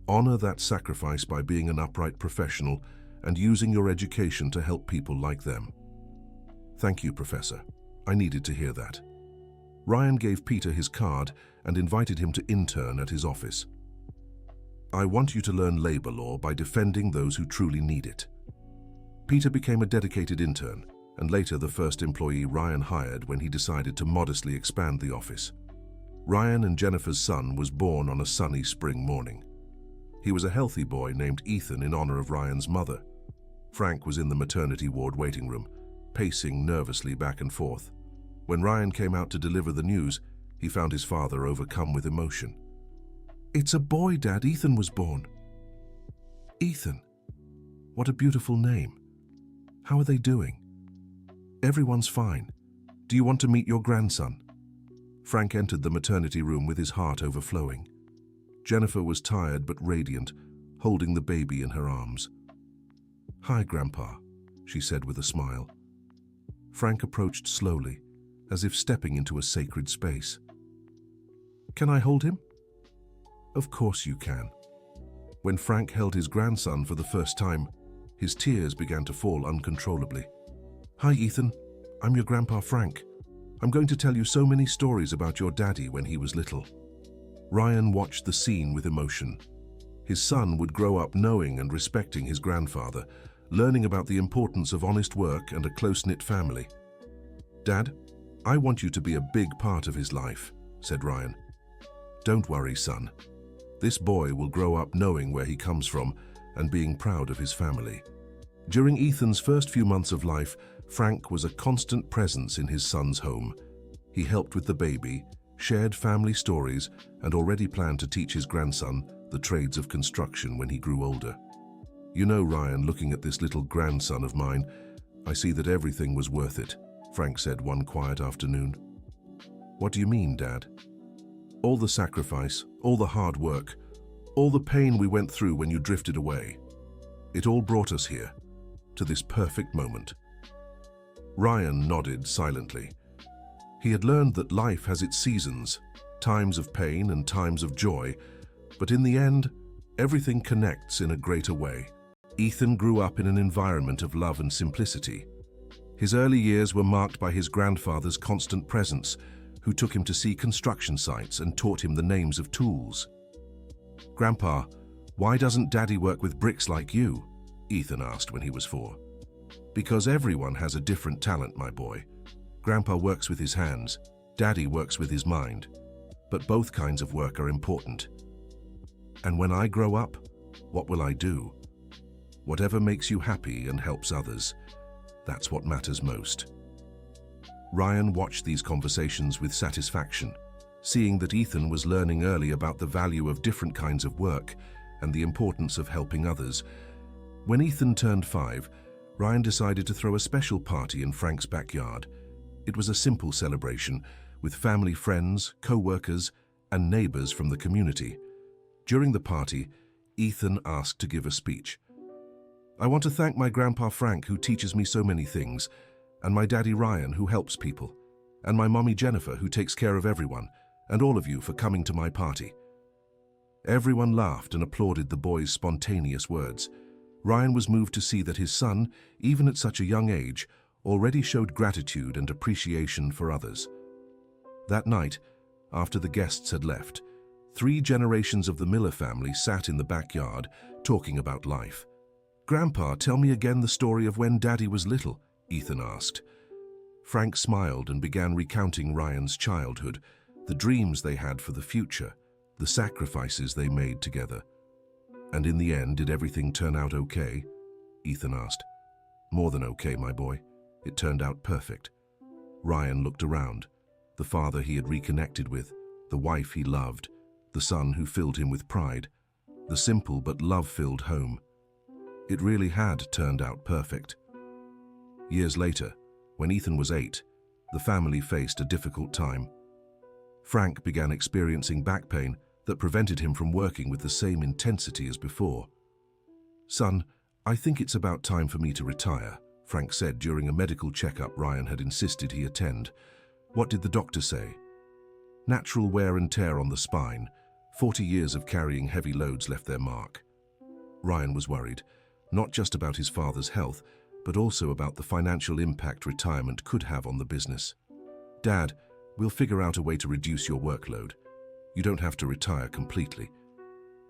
[SPEAKER 1] Honor that sacrifice by being an upright professional and using your education to help people like them. Thank you, Professor. I needed to hear that. Ryan gave Peter his card and invited him to intern at his office. I want you to learn labor law by defending those who truly need it. Peter became a dedicated intern, and later the first employee Ryan hired when he decided to modestly expand the office. Ryan and Jennifer's son was born on a sunny spring morning. He was a healthy boy named Ethan in honor of Ryan's mother. Frank was in the maternity ward waiting room, pacing nervously back and forth. When Ryan came out to deliver the news, he found his father overcome with emotion. "It's a boy, Dad. Ethan was born." "Ethan? What a beautiful name. How are they doing?" "Everyone's fine. Do you want to meet your grandson?" Frank entered the maternity room with his heart overflowing. Jennifer was tired but radiant, holding the baby in her arms. "Hi, Grandpa," she said with a smile. Frank approached slowly, as if stepping into a sacred space. "Can I hold him?" "Of course you can." When Frank held his grandson for the first time, his tears began to fall uncontrollably. "Hi, Ethan. I'm your Grandpa Frank. I'm going to tell you so many stories about your daddy when he was little." Ryan watched the scene with emotion. His son would grow up knowing and respecting his grandfather, learning about the importance of honest work and a close-knit family. "Dad, I want you to be a big part of his life," said Ryan. "Don't worry, son. This boy will grow up knowing where he comes from and being proud of his family." During Ethan's first few months of life, Frank was a constant presence in his son's home. He helped with the baby, shared family stories, and already planned to teach his grandson the trades of construction when he grew older. "You know, Ryan, looking at this little grandson of mine, I see that everything was worth it," Frank said one quiet afternoon. "What do you mean, Dad?" "All the sacrifice, all the hard work, all the pain we went through when you drifted away. It all brought us here, to this perfect moment." Ryan nodded silently. He had learned that life has its seasons, times of pain and times of joy, but in the end, everything connects in a greater way. Ethan grew up in an environment of love and simplicity. His early years were marked by his grandfather's constant presence, who took him to see construction sites and taught him the names of tools. "Grandpa, why doesn't Daddy work with bricks like you?" Ethan asked when he was 4. "Because everyone has a different talent, my boy. Grandpa works with his hands, Daddy works with his mind. But both kinds of work are important. And when I grow up, what will I do? Whatever makes you happy and helps others, that's what matters most." Ryan watched these conversations with satisfaction, seeing that Ethan was learning early about the value of different kinds of work and the importance of helping others. When Ethan turned 5, Ryan decided to throw a special party in Frank's backyard. It was a simple celebration with family, friends, co-workers, and neighbors from the community. During the party, Ethan asked to give a speech. "I want to thank my Grandpa Frank, who teaches me so many things, and my Daddy Ryan, who helps people, and my Mommy Jennifer, who takes care of everyone, and all of you for coming to my party." Everyone laughed and applauded the boy's spontaneous words. Ryan was moved to see that his son, even at such a young age, already showed gratitude and appreciation for others. That night, after the guests had left, 3 generations of the Miller family sat in the backyard, talking about life. "Grandpa, tell me again the story of when Daddy was little," Ethan asked. Frank smiled and began recounting Ryan's childhood, the dreams they had for the future, the sacrifices they made together. "And in the end, did everything turn out okay?" Ethan asked. "More than okay, my boy. It turned out perfect." Ryan looked around. The father he had reconnected with, the wife he loved, the son who filled him with pride, the simple but love-filled home. It really had turned out perfect. Years later, when Ethan was 8, the family faced a difficult time. Frank began experiencing back pain that prevented him from working with the same intensity as before. "Son, I think it's about time for me to retire," Frank said during a medical checkup Ryan had insisted he attend. "What did the doctor say?" "Natural wear and tear on the spine. 40 years of carrying heavy loads left their mark." Ryan was worried, not just about his father's health, but also about the financial impact retirement could have on the business. "Dad, we'll figure out a way to reduce your workload. You don't have to retire completely."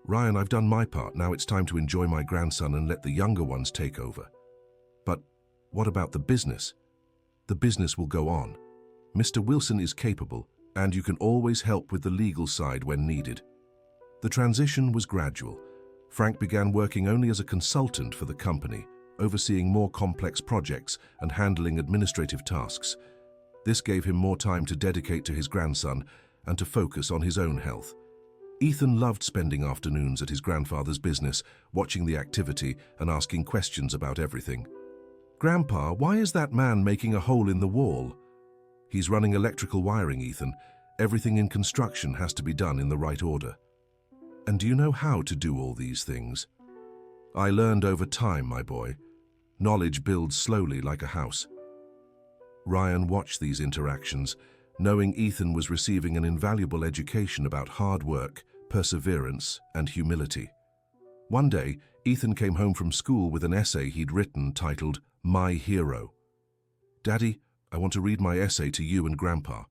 [SPEAKER 1] "Ryan, I've done my part. Now it's time to enjoy my grandson and let the younger ones take over." "But what about the business?" "The business will go on. Mr. Wilson is capable, and you can always help with the legal side when needed." The transition was gradual. Frank began working only as a consultant for the company, overseeing more complex projects and handling administrative tasks. This gave him more time to dedicate to his grandson and to focus on his own health. Ethan loved spending afternoons at his grandfather's business, watching the activity and asking questions about everything. "Grandpa, why is that man making a hole in the wall?" "He's running electrical wiring, Ethan. Everything in construction has to be done in the right order." "And do you know how to do all these things?" "I learned over time, my boy. Knowledge builds slowly like a house." Ryan watched these interactions, knowing Ethan was receiving an invaluable education about hard work, perseverance, and humility. One day, Ethan came home from school with an essay he'd written titled "My Hero." "Daddy, I want to read my essay to you and Grandpa."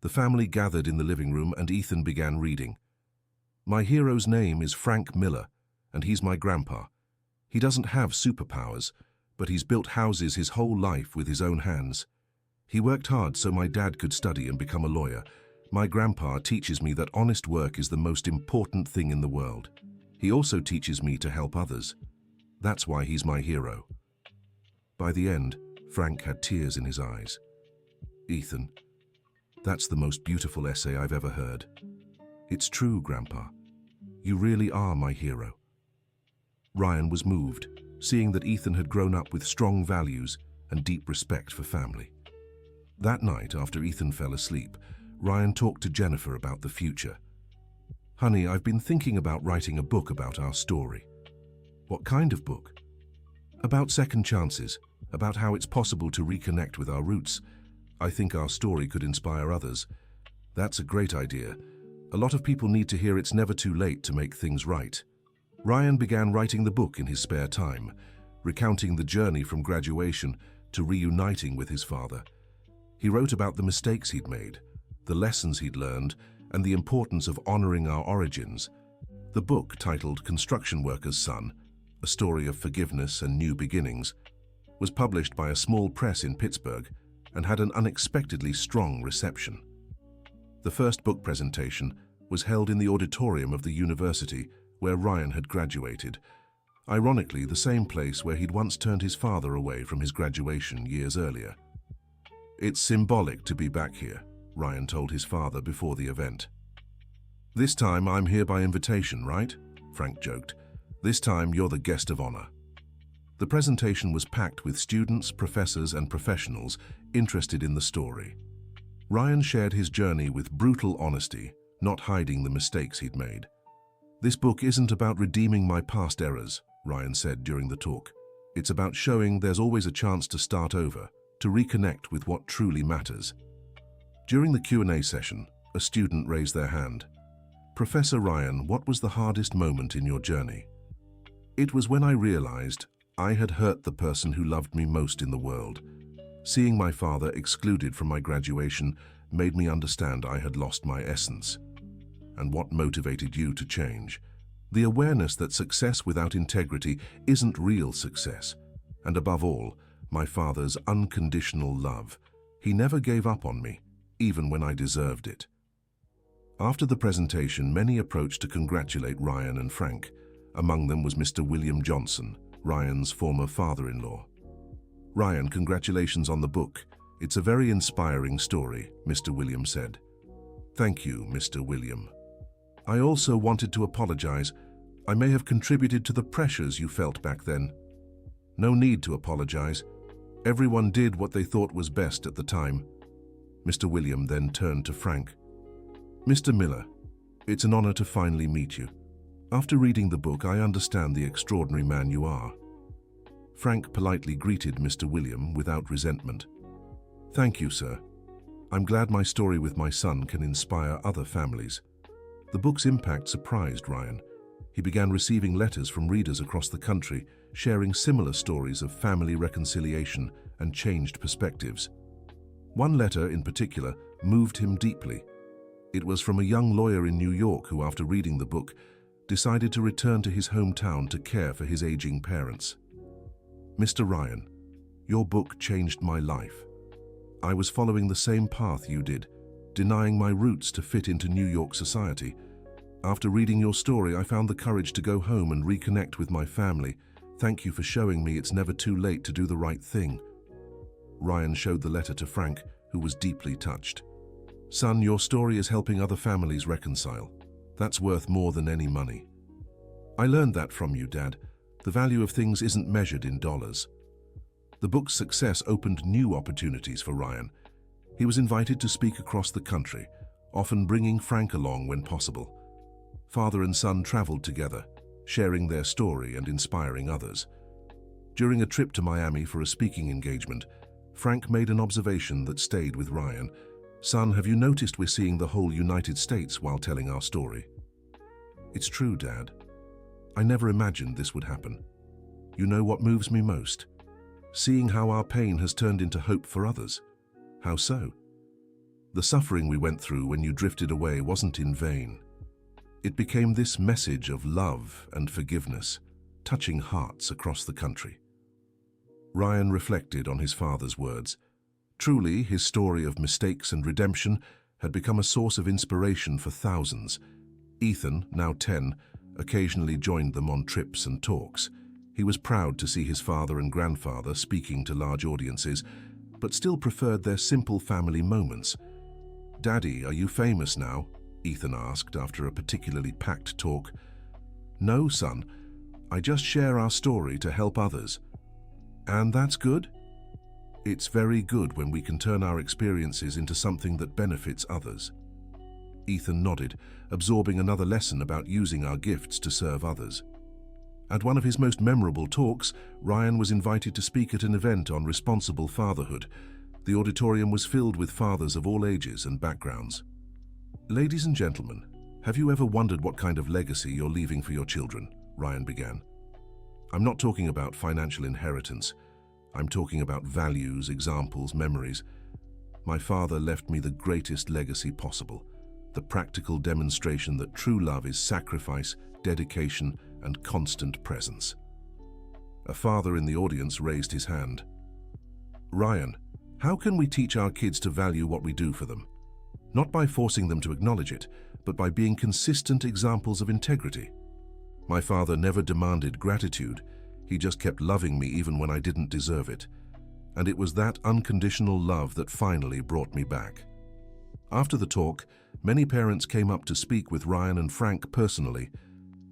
[SPEAKER 1] The family gathered in the living room and Ethan began reading. "My hero's name is Frank Miller, and he's my grandpa. He doesn't have superpowers, but he's built houses his whole life with his own hands. He worked hard so my dad could study and become a lawyer. My grandpa teaches me that honest work is the most important thing in the world. He also teaches me to help others. That's why he's my hero." By the end, Frank had tears in his eyes. "Ethan, that's the most beautiful essay I've ever heard. It's true, Grandpa. You really are my hero." Ryan was moved, seeing that Ethan had grown up with strong values and deep respect for family. That night, after Ethan fell asleep, Ryan talked to Jennifer about the future. "Honey, I've been thinking about writing a book about our story." "What kind of book?" "About second chances, about how it's possible to reconnect with our roots. I think our story could inspire others." "That's a great idea. A lot of people need to hear it's never too late to make things right." Ryan began writing the book in his spare time, recounting the journey from graduation to reuniting with his father. He wrote about the mistakes he'd made, the lessons he'd learned, and the importance of honoring our origins. The book, titled Construction Worker's Son, A Story of Forgiveness and New Beginnings, was published by a small press in Pittsburgh and had an unexpectedly strong reception. The first book presentation was held in the auditorium of the university where Ryan had graduated, ironically the same place where he'd once turned his father away from his graduation years earlier. "It's symbolic to be back here," Ryan told his father before the event. "This time I'm here by invitation, right?" Frank joked. "This time you're the guest of honor." The presentation was packed with students, professors, and professionals interested in the story. Ryan shared his journey with brutal honesty, not hiding the mistakes he'd made. "This book isn't about redeeming my past errors," Ryan said during the talk. "It's about showing there's always a chance to start over, to reconnect with what truly matters." During the Q&A session, a student raised their hand. "Professor Ryan, what was the hardest moment in your journey?" "It was when I realized I had hurt the person who loved me most in the world. Seeing my father excluded from my graduation made me understand I had lost my essence." "And what motivated you to change?" "The awareness that success without integrity isn't real success. And above all, my father's unconditional love. He never gave up on me, even when I deserved it." After the presentation, many approached to congratulate Ryan and Frank. Among them was Mr. William Johnson, Ryan's former father-in-law. "Ryan, congratulations on the book. It's a very inspiring story," Mr. William said. "Thank you, Mr. William. I also wanted to apologize. I may have contributed to the pressures you felt back then." "No need to apologize. Everyone did what they thought was best at the time." Mr. William then turned to Frank. "Mr. Miller, it's an honor to finally meet you. After reading the book, I understand the extraordinary man you are. Frank politely greeted Mr. William without resentment. Thank you, sir. I'm glad my story with my son can inspire other families. The book's impact surprised Ryan. He began receiving letters from readers across the country, sharing similar stories of family reconciliation and changed perspectives. One letter in particular moved him deeply. It was from a young lawyer in New York who, after reading the book, decided to return to his hometown to care for his aging parents. Mr. Ryan, your book changed my life. I was following the same path you did, denying my roots to fit into New York society. After reading your story, I found the courage to go home and reconnect with my family. Thank you for showing me it's never too late to do the right thing. Ryan showed the letter to Frank, who was deeply touched. Son, your story is helping other families reconcile. That's worth more than any money. I learned that from you, Dad. The value of things isn't measured in dollars. The book's success opened new opportunities for Ryan. He was invited to speak across the country, often bringing Frank along when possible. Father and son traveled together, sharing their story and inspiring others. During a trip to Miami for a speaking engagement, Frank made an observation that stayed with Ryan. Son, have you noticed we're seeing the whole United States while telling our story? It's true, Dad. I never imagined this would happen. You know what moves me most? Seeing how our pain has turned into hope for others. How so? The suffering we went through when you drifted away wasn't in vain. It became this message of love and forgiveness, touching hearts across the country. Ryan reflected on his father's words. Truly, his story of mistakes and redemption had become a source of inspiration for thousands. Ethan, now 10, occasionally joined them on trips and talks. He was proud to see his father and grandfather speaking to large audiences, but still preferred their simple family moments. Daddy, are you famous now? Ethan asked after a particularly packed talk. No, son. I just share our story to help others. And that's good? It's very good when we can turn our experiences into something that benefits others. Ethan nodded, absorbing another lesson about using our gifts to serve others. At one of his most memorable talks, Ryan was invited to speak at an event on responsible fatherhood. The auditorium was filled with fathers of all ages and backgrounds. Ladies and gentlemen, have you ever wondered what kind of legacy you're leaving for your children? Ryan began. I'm not talking about financial inheritance. I'm talking about values, examples, memories. My father left me the greatest legacy possible, the practical demonstration that true love is sacrifice, dedication, and constant presence. A father in the audience raised his hand. Ryan, how can we teach our kids to value what we do for them? Not by forcing them to acknowledge it, but by being consistent examples of integrity. My father never demanded gratitude. He just kept loving me even when I didn't deserve it. And it was that unconditional love that finally brought me back. After the talk, many parents came up to speak with Ryan and Frank personally.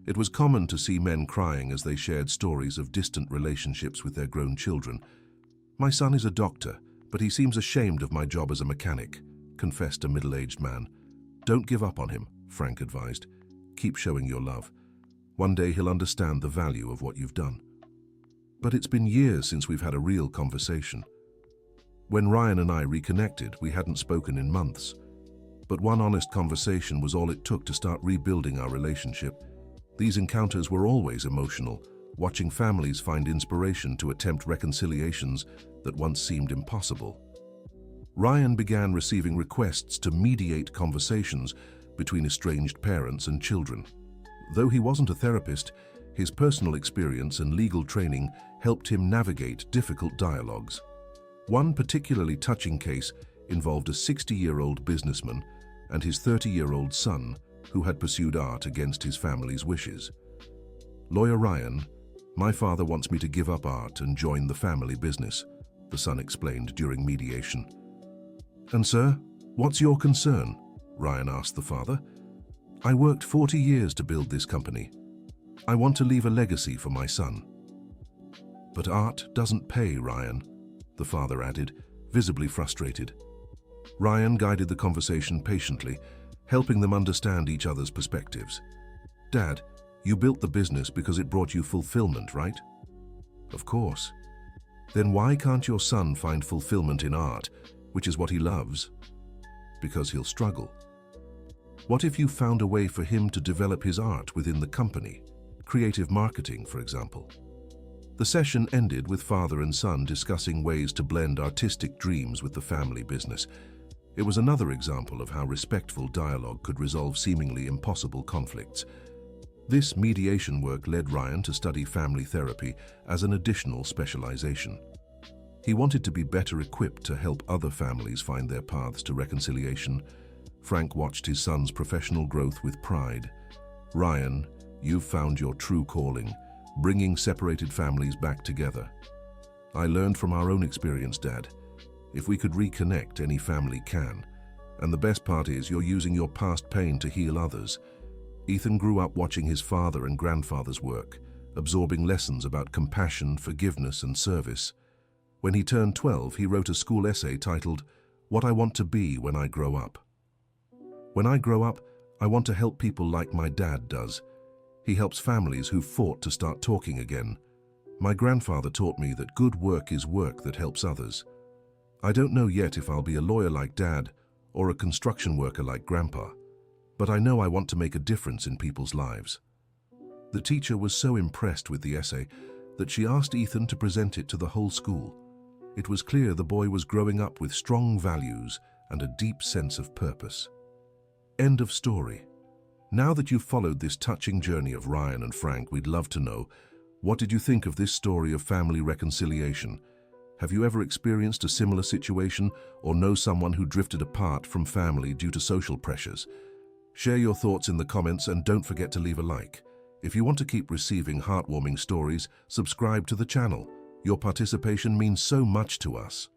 [SPEAKER 1] It was common to see men crying as they shared stories of distant relationships with their grown children. My son is a doctor, but he seems ashamed of my job as a mechanic, confessed a middle-aged man. Don't give up on him, Frank advised. Keep showing your love. One day he'll understand the value of what you've done. But it's been years since we've had a real conversation. When Ryan and I reconnected, we hadn't spoken in months. But one honest conversation was all it took to start rebuilding our relationship. These encounters were always emotional, watching families find inspiration to attempt reconciliations that once seemed impossible. Ryan began receiving requests to mediate conversations between estranged parents and children. Though he wasn't a therapist, his personal experience and legal training helped him navigate difficult dialogues. One particularly touching case involved a 60-year-old businessman and his 30-year-old son who had pursued art against his family's wishes. Lawyer Ryan, my father wants me to give up art and join the family business, the son explained during mediation. And sir, what's your concern? Ryan asked the father. I worked 40 years to build this company. I want to leave a legacy for my son. But art doesn't pay, Ryan, the father added, visibly frustrated. Ryan guided the conversation patiently, helping them understand each other's perspectives. Dad, You built the business because it brought you fulfillment, right? Of course. Then why can't your son find fulfillment in art, which is what he loves? Because he'll struggle. What if you found a way for him to develop his art within the company? Creative marketing, for example. The session ended with father and son discussing ways to blend artistic dreams with the family business. It was another example of how respectful dialogue could resolve seemingly impossible conflicts. This mediation work led Ryan to study family therapy as an additional specialization. He wanted to be better equipped to help other families find their paths to reconciliation. Frank watched his son's professional growth with pride. Ryan, you've found your true calling, bringing separated families back together. I learned from our own experience, Dad. If we could reconnect, any family can. And the best part is you're using your past pain to heal others. Ethan grew up watching his father and grandfather's work, absorbing lessons about compassion, forgiveness, and service. When he turned 12, he wrote a school essay titled, "What I Want to Be When I Grow Up." When I grow up, I want to help people like my dad does. He helps families who've fought to start talking again. My grandfather taught me that good work is work that helps others. I don't know yet if I'll be a lawyer like Dad or a construction worker like Grandpa, but I know I want to make a difference in people's lives. The teacher was so impressed with the essay that she asked Ethan to present it to the whole school. It was clear the boy was growing up with strong values and a deep sense of purpose. End of story. Now that you've followed this touching journey of Ryan and Frank, we'd love to know, what did you think of this story of family reconciliation? Have you ever experienced a similar situation or know someone who drifted apart from family due to social pressures? Share your thoughts in the comments and don't forget to leave a like. If you want to keep receiving heartwarming stories, subscribe to the channel. Your participation means so much to us.